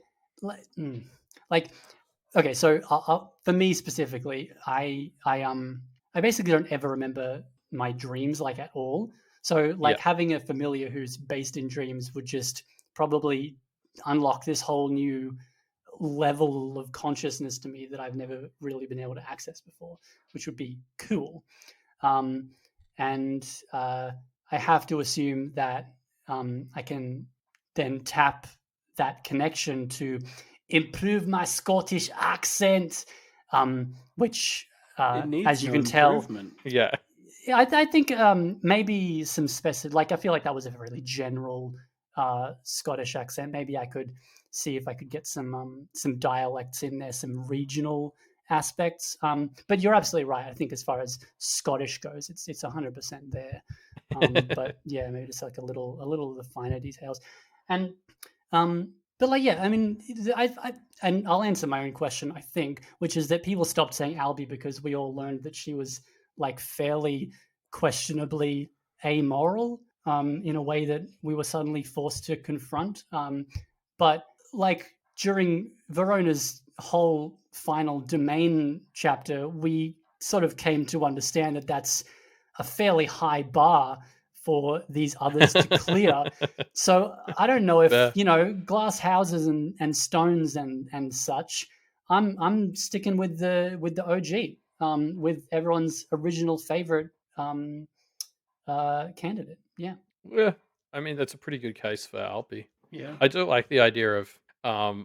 like okay, so for me specifically, I basically don't ever remember my dreams like at all. So Yeah. like having a familiar who's based in dreams would just probably unlock this whole new level of consciousness to me that I've never really been able to access before, which would be cool. Um, and I have to assume that I can then tap that connection to improve my Scottish accent, which, It needs as you no can tell, improvement. Yeah. I think maybe some specific. Like I feel like that was a really general Scottish accent. Maybe I could see if I could get some dialects in there, some regional aspects. But you're absolutely right. I think as far as Scottish goes, it's 100% there. But yeah, maybe just like a little of the finer details, and but like yeah, I mean, and I'll answer my own question. I think, which is that people stopped saying Albie because we all learned that she was like fairly questionably amoral in a way that we were suddenly forced to confront. But like during Verona's whole final domain chapter, we sort of came to understand that that's a fairly high bar for these others to clear. So I don't know if Fair. glass houses and stones and such. I'm sticking with the OG, with everyone's original favorite candidate. Yeah. Yeah. I mean, that's a pretty good case for Alpi. Yeah. I do like the idea of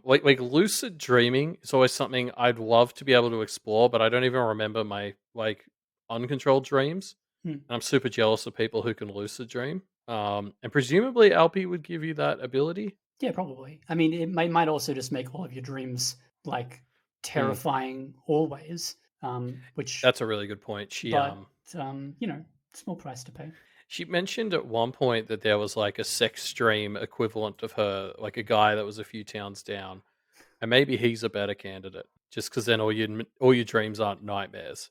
like lucid dreaming is always something I'd love to be able to explore, but I don't even remember my like uncontrolled dreams. Hmm. And I'm super jealous of people who can lucid dream. And presumably Alpi would give you that ability. Yeah, probably. I mean, it might also just make all of your dreams like terrifying always. Which That's a really good point. but small price to pay. She mentioned at one point that there was like a sex dream equivalent of her, like a guy that was a few towns down, and maybe he's a better candidate, just because then all your dreams aren't nightmares.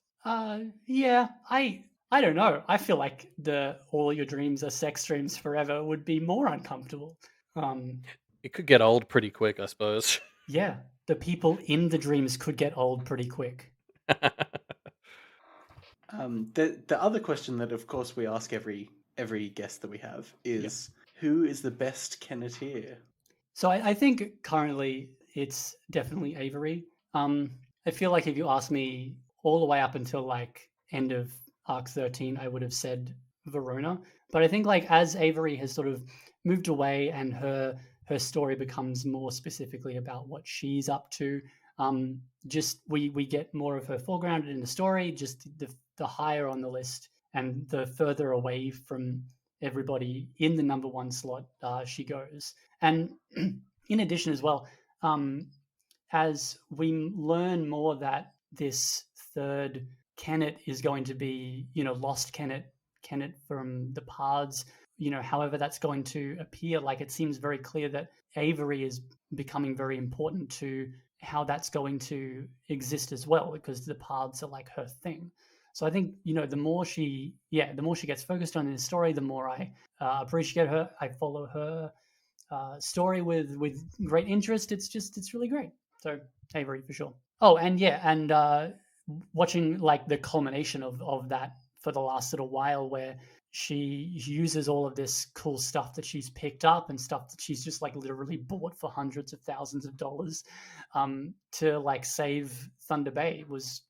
Yeah, I don't know. I feel like the all your dreams are sex dreams forever would be more uncomfortable. It could get old pretty quick, I suppose. Yeah, the people in the dreams could get old pretty quick. The other question that, of course, we ask every guest that we have is who is the best Kenneteer? So I think currently it's definitely Avery. I feel like if you ask me all the way up until like end of arc 13, I would have said Verona. But I think like as Avery has sort of moved away and her story becomes more specifically about what she's up to, just we get more of her foregrounded in the story, just the higher on the list and the further away from everybody in the number one slot she goes. And in addition as well, as we learn more that this third Kennet is going to be, lost Kennet from the paths, however that's going to appear, like it seems very clear that Avery is becoming very important to how that's going to exist as well, because the paths are like her thing. So I think the more she gets focused on in the story, the more I appreciate her. I follow her story with great interest. It's really great. So Avery for sure. Oh, and watching like the culmination of that for the last little while, where she uses all of this cool stuff that she's picked up and stuff that she's just like literally bought for hundreds of thousands of dollars to like save Thunder Bay was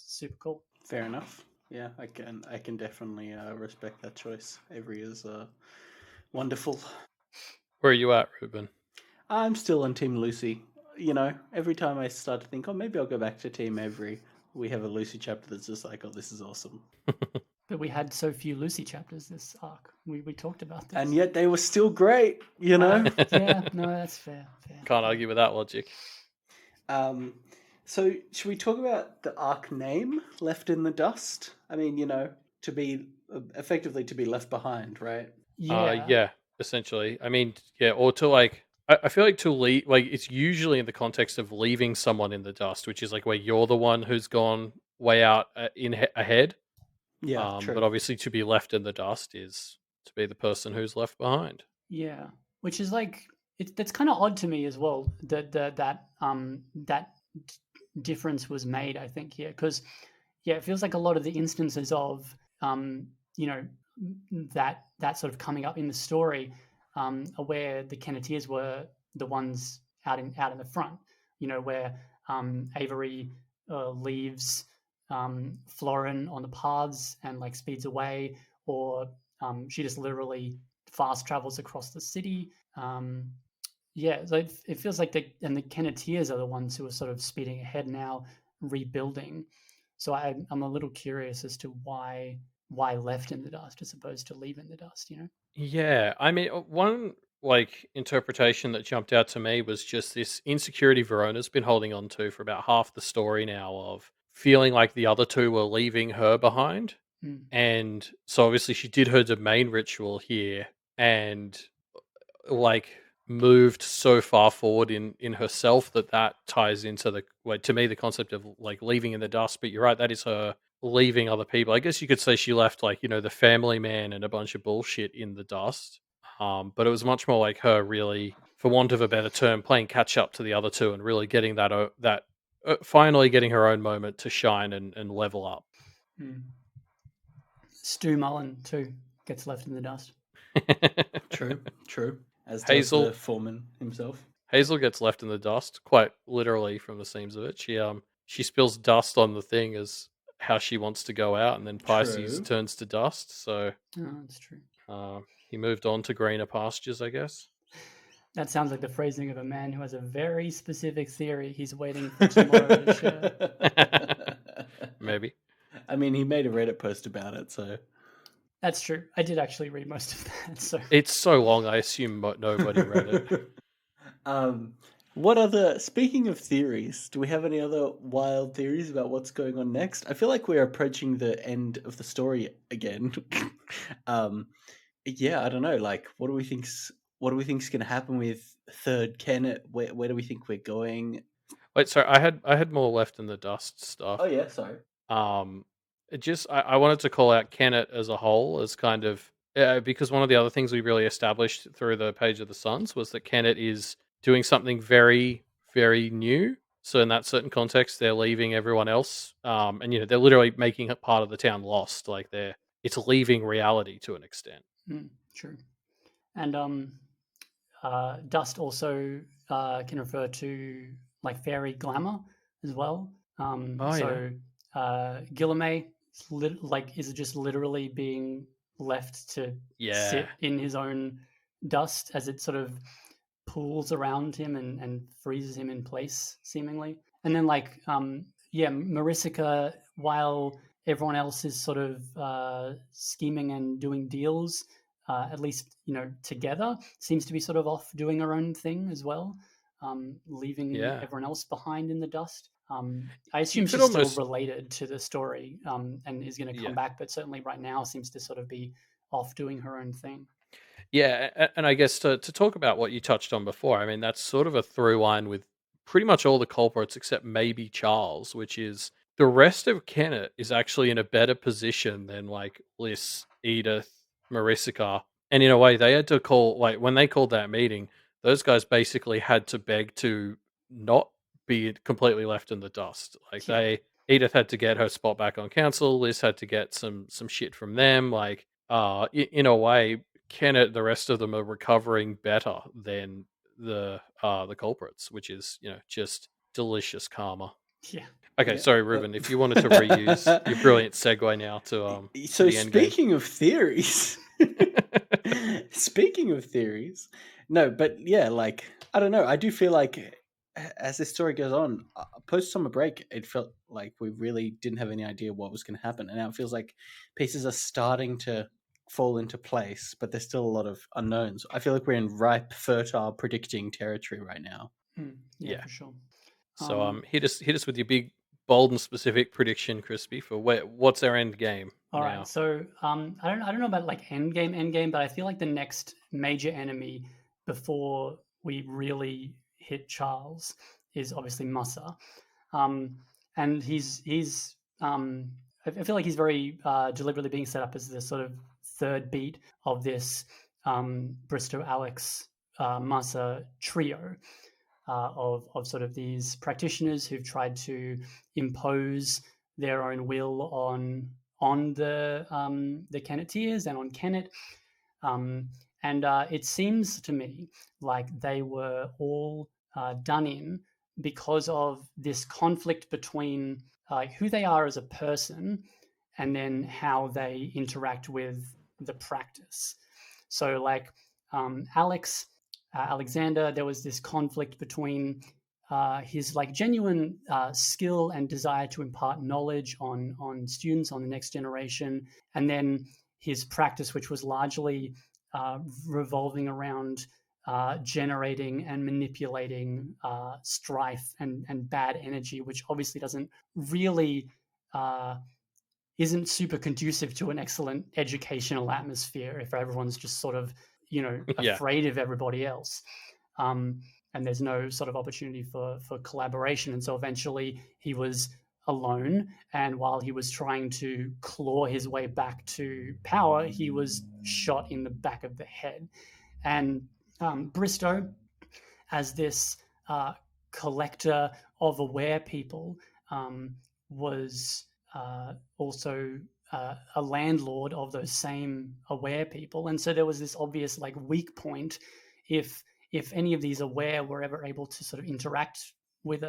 super cool. Fair enough. Yeah, I can definitely respect that choice. Avery is wonderful. Where are you at, Ruben? I'm still on Team Lucy. Every time I start to think, oh, maybe I'll go back to Team Avery, we have a Lucy chapter that's just like, oh, this is awesome. But we had so few Lucy chapters this arc. We talked about this. And yet they were still great, Yeah, no, that's fair. Can't argue with that logic. So should we talk about the arc name, Left in the Dust? I mean, to be effectively to be left behind, right? Yeah, essentially. I mean, yeah, or to like, I feel like to leave, like it's usually in the context of leaving someone in the dust, which is like where you're the one who's gone way out ahead. Yeah, But true. obviously, to be left in the dust is to be the person who's left behind. Yeah, which is like that's kind of odd to me as well that that difference was made. I think here because yeah, it feels like a lot of the instances of you know that sort of coming up in the story are where the Kenneteers were the ones out in the front. You know where Avery leaves Florin on the paths and like speeds away, or she just literally fast travels across the city. Yeah, so it feels like the Kenneteers are the ones who are sort of speeding ahead now, rebuilding. So I'm a little curious as to why left in the dust as opposed to leave in the dust. You know? Yeah, I mean, one like interpretation that jumped out to me was just this insecurity Verona's been holding on to for about half the story now of feeling like the other two were leaving her behind. Mm, And so obviously she did her domain ritual here and like moved so far forward in herself that that ties into the like to me the concept of like leaving in the dust. But you're right, that is her leaving other people. I guess you could say she left like the family man and a bunch of bullshit in the dust. But it was much more like her really, for want of a better term, playing catch up to the other two and really getting that finally getting her own moment to shine and level up. mm. Stu Mullen too gets left in the dust. True, true. As does the Hazel foreman himself. Hazel gets left in the dust, quite literally from the seams of it. She spills dust on the thing as how she wants to go out, and then Pisces True. turns to dust. So Oh, that's true. he moved on to greener pastures, I guess. That sounds like the phrasing of a man who has a very specific theory he's waiting for tomorrow to share. Maybe. I mean, he made a Reddit post about it, so. That's true. I did actually read most of that. So It's so long, I assume nobody read it. What other, speaking of theories, do we have any other wild theories about what's going on next? I feel like we're approaching the end of the story again. Yeah, I don't know. Like, what do we think's going to happen with third Kennet? Where do we think we're going? Wait, sorry, I had more left in the dust stuff. Oh yeah, sorry. Um, it just I wanted to call out Kennet as a whole as kind of because one of the other things we really established through the Page of the Suns was that Kennet is doing something very very new. So in that certain context, they're leaving everyone else, and they're literally making a part of the town lost. Like it's leaving reality to an extent. true. And dust also can refer to like fairy glamour as well. Oh yeah, So Guillaume is just literally being left to yeah, sit in his own dust as it sort of pools around him and freezes him in place, seemingly. And then Marisica, while everyone else is sort of scheming and doing deals, at least together, seems to be sort of off doing her own thing as well, leaving yeah. everyone else behind in the dust. I You assume could she's still almost related to the story and is going to come yeah. back, but certainly right now seems to sort of be off doing her own thing. Yeah, and I guess to talk about what you touched on before, I mean that's sort of a through line with pretty much all the culprits except maybe Charles, which is the rest of Kennet is actually in a better position than like Liz, Edith, Marisica, and in a way they had to call like when they called that meeting, those guys basically had to beg to not be completely left in the dust. Like Yeah. Edith had to get her spot back on council, Liz had to get some shit from them, like in a way Kennet, the rest of them are recovering better than the culprits, which is just delicious karma. Yeah. Okay, Yeah. sorry, Ruben. If you wanted to reuse your brilliant segue now to So the end game. speaking of theories, speaking of theories, no, but yeah, like I don't know. I do feel like as this story goes on, post summer break, it felt like we really didn't have any idea what was going to happen, and now it feels like pieces are starting to fall into place, but there's still a lot of unknowns. I feel like we're in ripe, fertile, predicting territory right now. Yeah, Yeah. for sure. So hit us with your big, bold and specific prediction, Crispy, for what's our end game All right. now. So I don't know about like end game, but I feel like the next major enemy before we really hit Charles is obviously Musa. And he's I feel like he's very deliberately being set up as the sort of third beat of this Bristow, Alex, Massa trio of sort of these practitioners who've tried to impose their own will on the Kenneteers and on Kennet. And it seems to me like they were all done in because of this conflict between who they are as a person and then how they interact with the practice. So, like Alexander, there was this conflict between his like genuine skill and desire to impart knowledge on students, on the next generation, and then his practice, which was largely revolving around generating and manipulating strife and bad energy, which obviously doesn't really isn't super conducive to an excellent educational atmosphere if everyone's just sort of, you know, afraid of everybody else. And there's no sort of opportunity for collaboration. And so eventually he was alone. And while he was trying to claw his way back to power, he was shot in the back of the head. And Bristow, as this collector of aware people, was also a landlord of those same aware people. And so there was this obvious like weak point if any of these aware were ever able to sort of interact with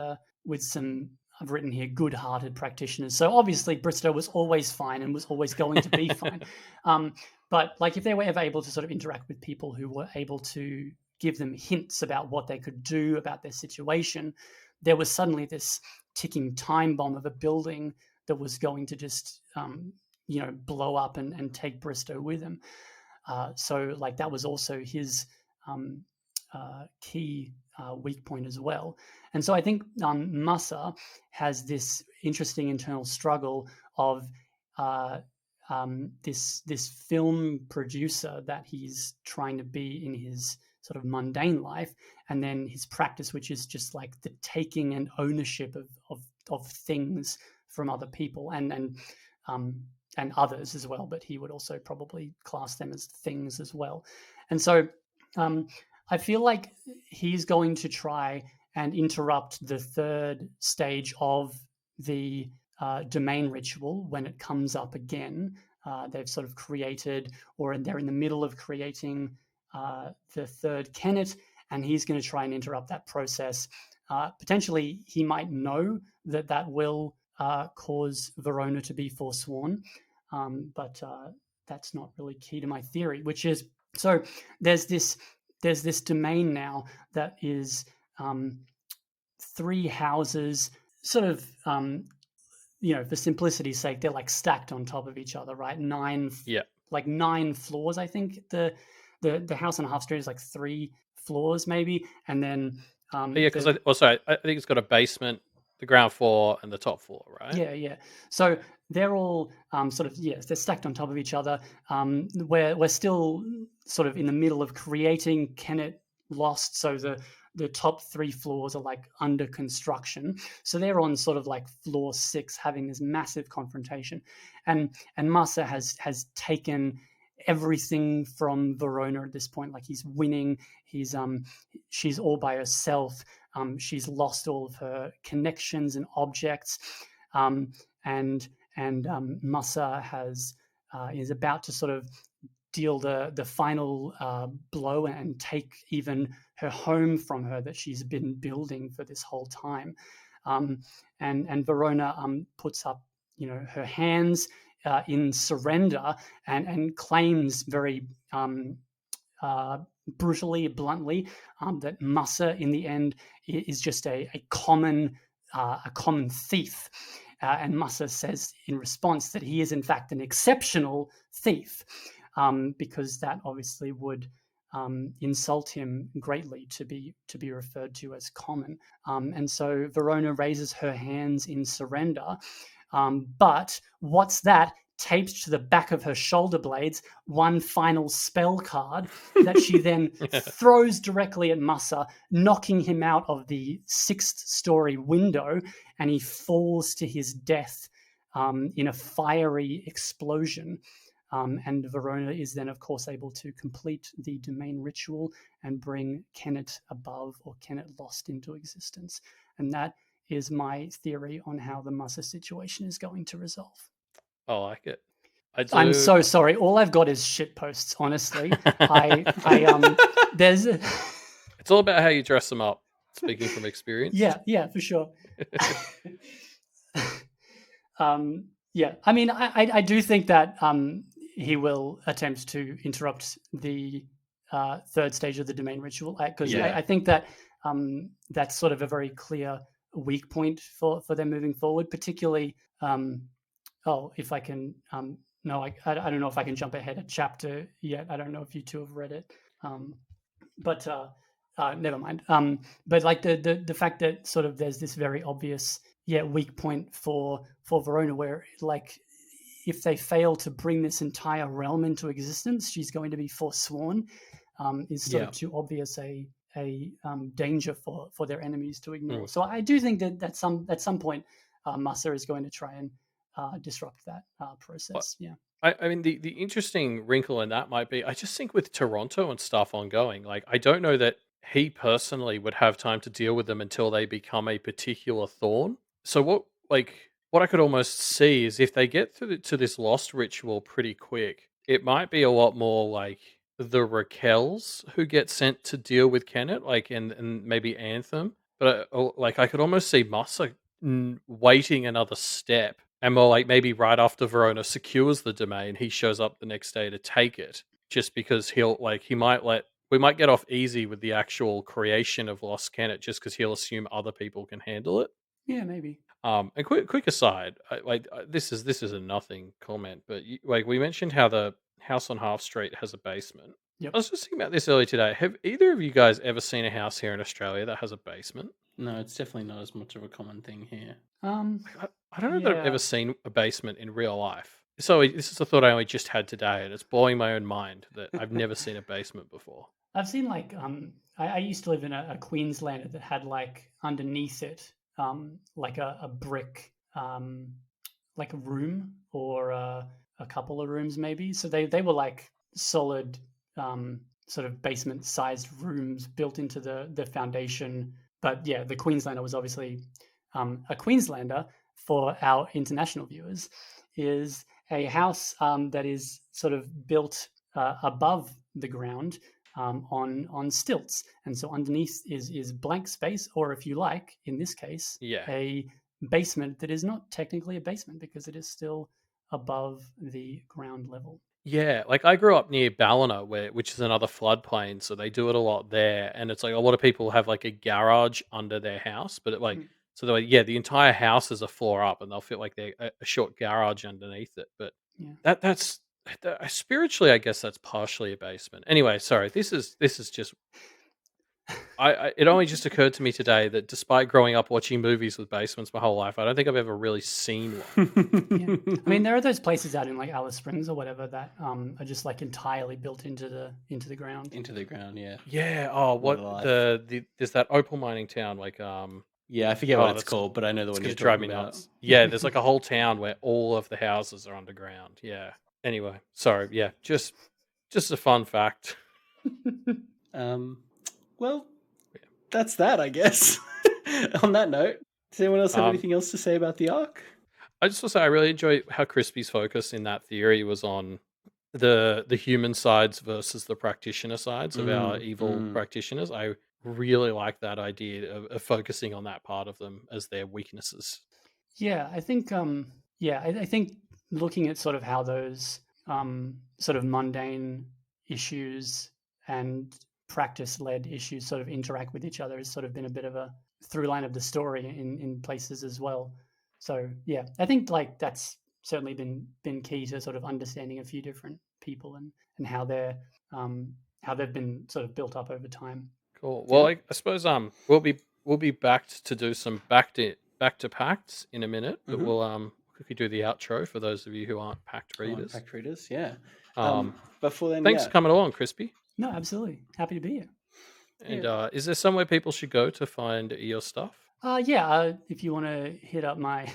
some, I've written here, good-hearted practitioners. So obviously Bristow was always fine and was always going to be fine. But like if they were ever able to sort of interact with people who were able to give them hints about what they could do about their situation, there was suddenly this ticking time bomb of a building that was going to just, blow up and take Bristow with him. So like that was also his key weak point as well. And so I think Massa has this interesting internal struggle of this film producer that he's trying to be in his sort of mundane life, and then his practice, which is just like the taking and ownership of things from other people and others as well. But he would also probably class them as things as well. And so I feel like he's going to try and interrupt the third stage of the domain ritual when it comes up again. They've sort of created, or they're in the middle of creating the third Kennet, and he's going to try and interrupt that process. Potentially, he might know that will cause Verona to be forsworn, but that's not really key to my theory, which is, so there's this domain now that is 3 houses, sort of, for simplicity's sake, they're like stacked on top of each other, right? 9 floors, I think. The house on Half Street is like 3 floors maybe, and then because I think it's got a basement, the ground floor, and the top floor, right? Yeah. So they're all they're stacked on top of each other. We're still sort of in the middle of creating Kennet Lost, so the top 3 floors are like under construction. So they're on sort of like floor 6, having this massive confrontation, and Massa has taken everything from Verona at this point. Like he's winning. She's all by herself. She's lost all of her connections and objects, and Massa is about to sort of deal the final blow and take even her home from her that she's been building for this whole time. And Verona puts up, her hands in surrender and claims very brutally, bluntly, that Massa in the end is just a common thief. And Massa says in response that he is in fact an exceptional thief, because that obviously would insult him greatly to be referred to as common. And so Verona raises her hands in surrender. But what's that? Taped to the back of her shoulder blades, one final spell card that she then throws directly at Massa, knocking him out of the 6th story window, and he falls to his death in a fiery explosion. And Verona is then, of course, able to complete the domain ritual and bring Kennet above or Kennet lost into existence. And that is my theory on how the Musa situation is going to resolve. I like it. I'm so sorry. All I've got is shit posts, honestly. There's It's all about how you dress them up, speaking from experience. Yeah, for sure. Yeah, I mean, I do think that he will attempt to interrupt the third stage of the domain ritual, because I think that that's sort of a very clear weak point for them moving forward, particularly. If I can, no, I don't know if I can jump ahead a chapter yet. I don't know if you two have read it, but never mind. But like the fact that sort of there's this very obvious weak point for Verona, where like if they fail to bring this entire realm into existence, she's going to be forsworn. Is sort of too obvious a danger for their enemies to ignore. So I do think that at some point, Musa is going to try and disrupt that process. I mean, the interesting wrinkle in that might be, I just think with Toronto and stuff ongoing, like I don't know that he personally would have time to deal with them until they become a particular thorn. So what I could almost see is if they get to this lost ritual pretty quick, it might be a lot more like the Raquels who get sent to deal with Kennet, like and maybe Anthem. But I could almost see Musa waiting another step, and more like maybe right after Verona secures the domain, he shows up the next day to take it, just because we might get off easy with the actual creation of Lost Kennet, just because he'll assume other people can handle it. Yeah, maybe. And quick aside, this is a nothing comment, but we mentioned how the house on Half Street has a basement. Yep. I was just thinking about this earlier today. Have either of you guys ever seen a house here in Australia that has a basement? No, it's definitely not as much of a common thing here. I don't know that I've ever seen a basement in real life. So this is a thought I only just had today, and it's blowing my own mind that I've never seen a basement before. I've seen like I used to live in a Queenslander that had like underneath it like a brick like a room or a couple of rooms maybe. So they were like solid sort of basement sized rooms built into the foundation. But yeah, the Queenslander was obviously a Queenslander. For our international viewers, is a house that is sort of built above the ground on stilts, and so underneath is blank space, or if you like, in this case, a basement that is not technically a basement because it is still above the ground level. Yeah, like I grew up near Ballina, which is another floodplain, so they do it a lot there, and it's like a lot of people have like a garage under their house, but so they're like, the entire house is a floor up, and they'll fit like a short garage underneath it. But that's spiritually, I guess that's partially a basement. Anyway, sorry, this is just. It only just occurred to me today that despite growing up watching movies with basements my whole life, I don't think I've ever really seen one. I mean, there are those places out in like Alice Springs or whatever that are just like entirely built into the ground. Into the ground, yeah. Yeah. Oh, what there's that opal mining town like yeah, I forget what it's called, but I know the one you're talking about. Nuts. Yeah, there's like a whole town where all of the houses are underground. Yeah. Anyway, sorry. Yeah, just a fun fact. Well, that's that, I guess. On that note, does anyone else have anything else to say about the arc? I just want to say I really enjoy how Crispy's focus in that theory was on the human sides versus the practitioner sides of our evil practitioners. I really like that idea of focusing on that part of them as their weaknesses. Yeah, I think I think looking at sort of how those sort of mundane issues and practice-led issues sort of interact with each other has sort of been a bit of a through line of the story in places as well. So yeah, I think like that's certainly been key to sort of understanding a few different people and how they've been sort of built up over time. Cool. Well, I suppose we'll be back to do some back to pacts in a minute, but we'll quickly do the outro for those of you who aren't pact readers. Pact readers, yeah. Before then, thanks for coming along, Crispy. No, absolutely. Happy to be here. And is there somewhere people should go to find your stuff? If you want to hit up my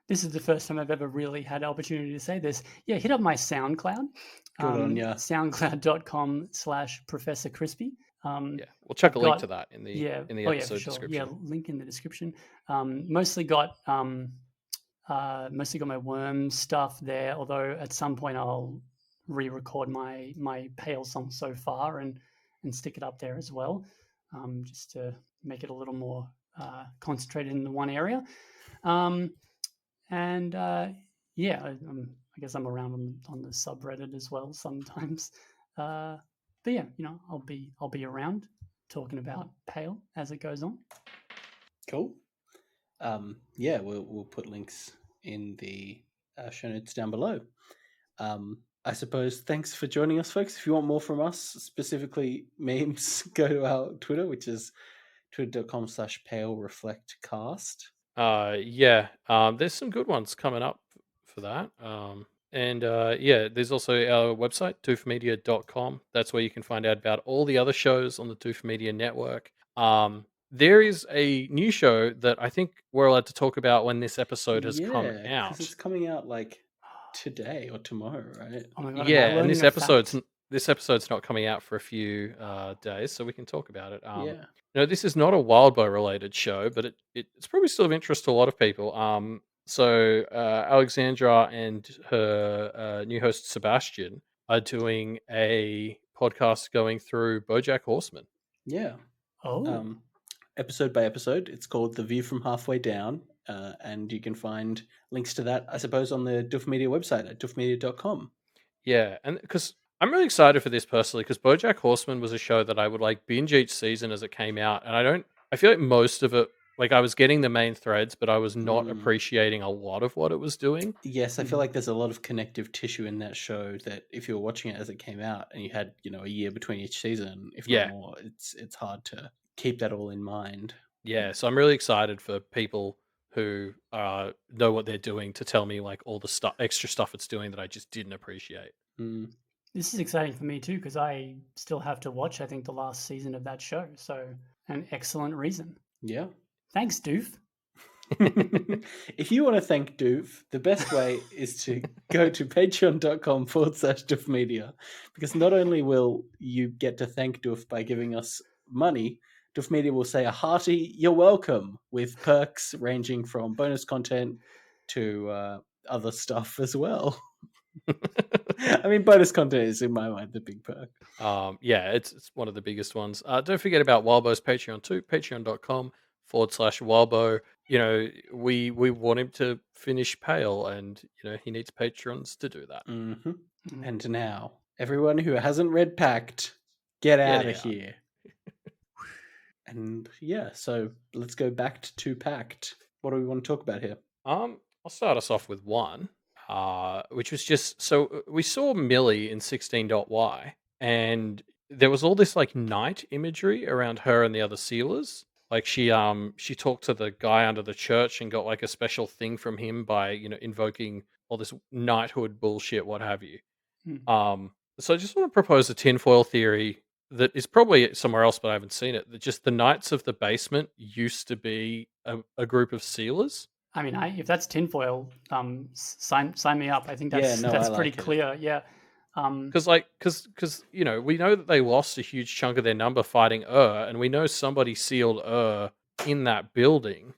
this is the first time I've ever really had the opportunity to say this. Yeah, hit up my SoundCloud. Good on ya. SoundCloud.com/Professor Crispy. Yeah, we'll chuck I've a link got- to that in the Yeah. in the Oh, episode yeah, for sure. description. Yeah, link in the description. Mostly got my worm stuff there. Although at some point I'll re-record my Pale song so far and stick it up there as well, just to make it a little more concentrated in the one area. Yeah, I guess I'm around on the subreddit as well sometimes. But yeah, I'll be around talking about Pale as it goes on. Cool. Yeah, we'll put links in the show notes down below. I suppose thanks for joining us, folks. If you want more from us, specifically memes, go to our Twitter, which is twitter.com/PaleReflectCast. There's some good ones coming up for that. There's also our website, doofmedia.com. That's where you can find out about all the other shows on the Doof Media Network. There is a new show that I think we're allowed to talk about when this episode has come out. Because it's coming out like today or tomorrow, right? Oh my God, Yeah, am I and this learning episode's not coming out for a few days, so we can talk about it. Yeah. This is not a Wildbow related show, but it's probably still of interest to a lot of people. So Alexandra and her new host Sebastian are doing a podcast going through BoJack Horseman. Yeah. Oh. Episode by episode. It's called The View from Halfway Down, and you can find links to that, I suppose, on the Doof Media website at doofmedia.com. Yeah, and because I'm really excited for this personally, because BoJack Horseman was a show that I would like binge each season as it came out, and I feel like most of it, like I was getting the main threads, but I was not appreciating a lot of what it was doing. Yes, I feel like there's a lot of connective tissue in that show that if you were watching it as it came out and you had, a year between each season, if not more, it's hard to keep that all in mind. Yeah, so I'm really excited for people who know what they're doing to tell me like all the extra stuff it's doing that I just didn't appreciate. This is exciting for me too, because I still have to watch, I think, the last season of that show. So an excellent reason. Yeah. Thanks, Doof. If you want to thank Doof, the best way is to go to patreon.com/doofmedia, because not only will you get to thank Doof by giving us money, Doof Media will say a hearty "you're welcome" with perks ranging from bonus content to other stuff as well. I mean, bonus content is in my mind the big perk. It's one of the biggest ones. Don't forget about Wildbow's Patreon too, patreon.com/Wildbow. We want him to finish Pale, and he needs patrons to do that. And now, everyone who hasn't read Pact, get out of here. And yeah, so let's go back to Pact. What do we want to talk about here? I'll start us off with one, which was just, so we saw Millie in 16.y, and there was all this like night imagery around her and the other sealers. Like she talked to the guy under the church and got like a special thing from him by invoking all this knighthood bullshit, what have you. So I just want to propose a tinfoil theory that is probably somewhere else, but I haven't seen it. That just the Knights of the Basement used to be a group of sealers. I mean, if that's tinfoil, sign me up. I think that's pretty clear. Yeah. Because we know that they lost a huge chunk of their number fighting and we know somebody sealed in that building.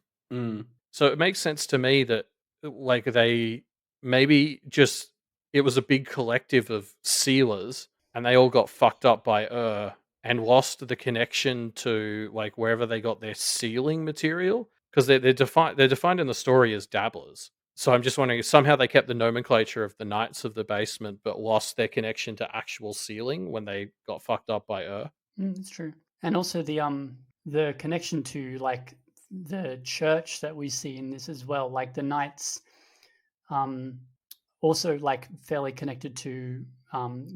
So it makes sense to me that like they maybe just it was a big collective of sealers and they all got fucked up by and lost the connection to like wherever they got their sealing material, because they're defined in the story as dabblers. So I'm just wondering if somehow they kept the nomenclature of the Knights of the Basement, but lost their connection to actual sealing when they got fucked up by That's true. And also the connection to like the church that we see in this as well, like the Knights, also like fairly connected to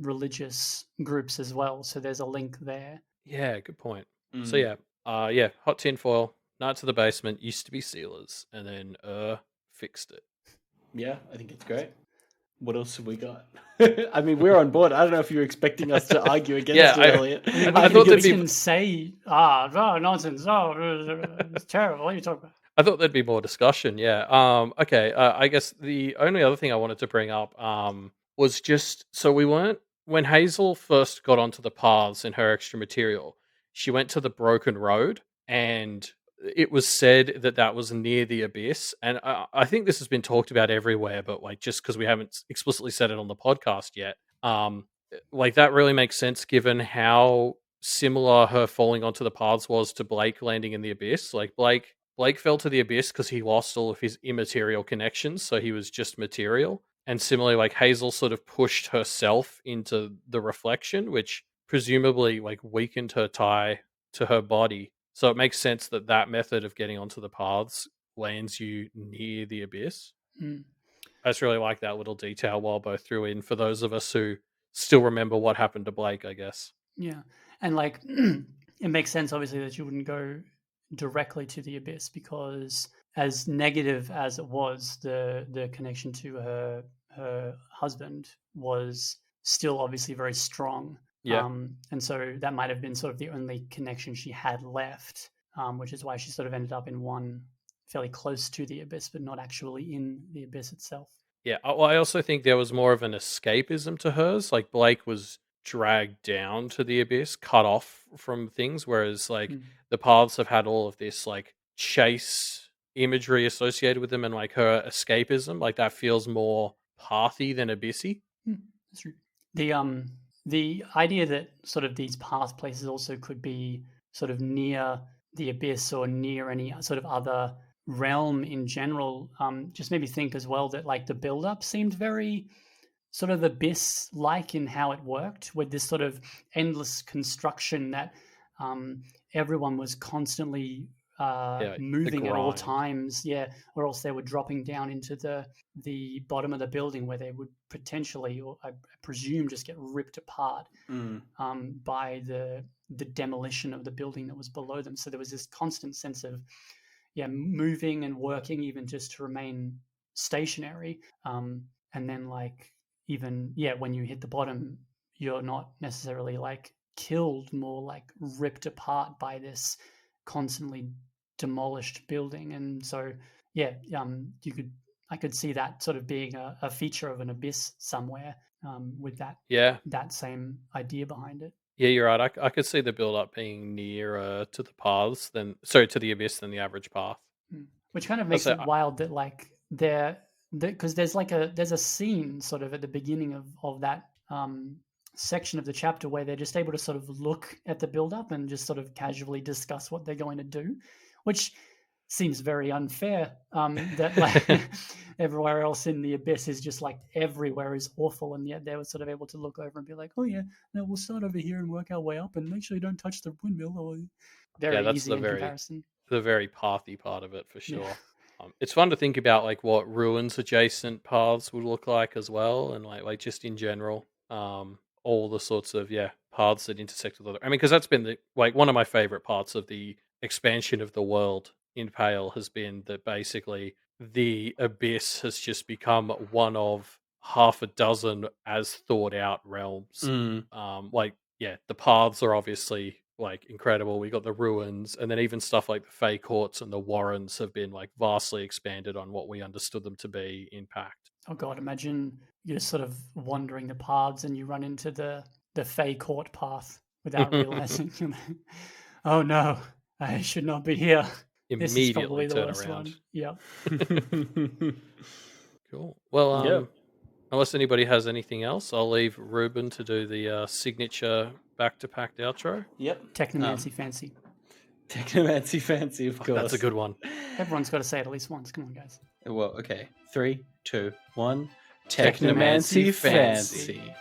religious groups as well. So there's a link there. Yeah, good point. So hot tinfoil. Knights of the Basement used to be sealers, and then fixed it. Yeah, I think it's great. What else have we got? I mean, we're on board. I don't know if you were expecting us to argue against it, Elliot. I thought that we can say, nonsense. Oh, it's terrible. What are you talking about? I thought there'd be more discussion. Yeah. Okay. I guess the only other thing I wanted to bring up was just so we weren't when Hazel first got onto the paths in her extra material. She went to the broken road, and it was said that that was near the abyss. And I think this has been talked about everywhere, but like just because we haven't explicitly said it on the podcast yet, like that really makes sense given how similar her falling onto the paths was to Blake landing in the abyss. Like Blake fell to the abyss because he lost all of his immaterial connections, so he was just material. And similarly, like Hazel sort of pushed herself into the reflection, which presumably like weakened her tie to her body. So it makes sense that that method of getting onto the paths lands you near the abyss. Mm. I just really like that little detail Walbo threw in for those of us who still remember what happened to Blake, I guess. Yeah, and like it makes sense, obviously, that you wouldn't go directly to the abyss because, as negative as it was, the connection to her husband was still obviously very strong. Yeah. And so that might have been sort of the only connection she had left, which is why she sort of ended up in one fairly close to the abyss, but not actually in the abyss itself. Yeah, well, I also think there was more of an escapism to hers. Like Blake was dragged down to the abyss, cut off from things, whereas like the paths have had all of this like chase imagery associated with them, and like her escapism, like that feels more pathy than abyssy. That's true. The idea that sort of these path places also could be sort of near the abyss or near any sort of other realm in general just made me think as well that like the build-up seemed very sort of abyss-like in how it worked, with this sort of endless construction that everyone was constantly moving at all times, or else they were dropping down into the bottom of the building where they would potentially, or I presume, just get ripped apart by the demolition of the building that was below them. So there was this constant sense of moving and working, even just to remain stationary. And then like even when you hit the bottom, you're not necessarily like killed, more like ripped apart by this constantly demolished building. And so I could see that sort of being a feature of an abyss somewhere, with that same idea behind it. Yeah, you're right. I could see the build up being nearer to the paths to the abyss than the average path. Which kind of makes it wild that like because there's a scene sort of at the beginning of that section of the chapter where they're just able to sort of look at the build up and just sort of casually discuss what they're going to do, which seems very unfair. That like everywhere else in the abyss is just like everywhere is awful, and yet they were sort of able to look over and be like, oh yeah, no, we'll start over here and work our way up, and make sure you don't touch the windmill. Or that's easy in comparison. The very pathy part of it for sure. Yeah. It's fun to think about like what ruins adjacent paths would look like as well, and like just in general, all the sorts of paths that intersect with other. I mean, because that's been one of my favorite parts of the expansion of the world in Pale has been that basically the abyss has just become one of half a dozen as thought out realms. The paths are obviously like incredible. We got the ruins, and then even stuff like the Fey Courts and the Warrens have been like vastly expanded on what we understood them to be in Pact. Oh god, imagine you're just sort of wandering the paths and you run into the Fey Court path without realizing. Oh no, I should not be here. Immediately this is probably the turn worst around. One. Yeah. Cool. Well, unless anybody has anything else, I'll leave Ruben to do the signature back to Pact outro. Yep. Technomancy fancy. Technomancy fancy, of course. That's a good one. Everyone's got to say it at least once. Come on, guys. Well, okay. 3, 2, 1. Technomancy fancy.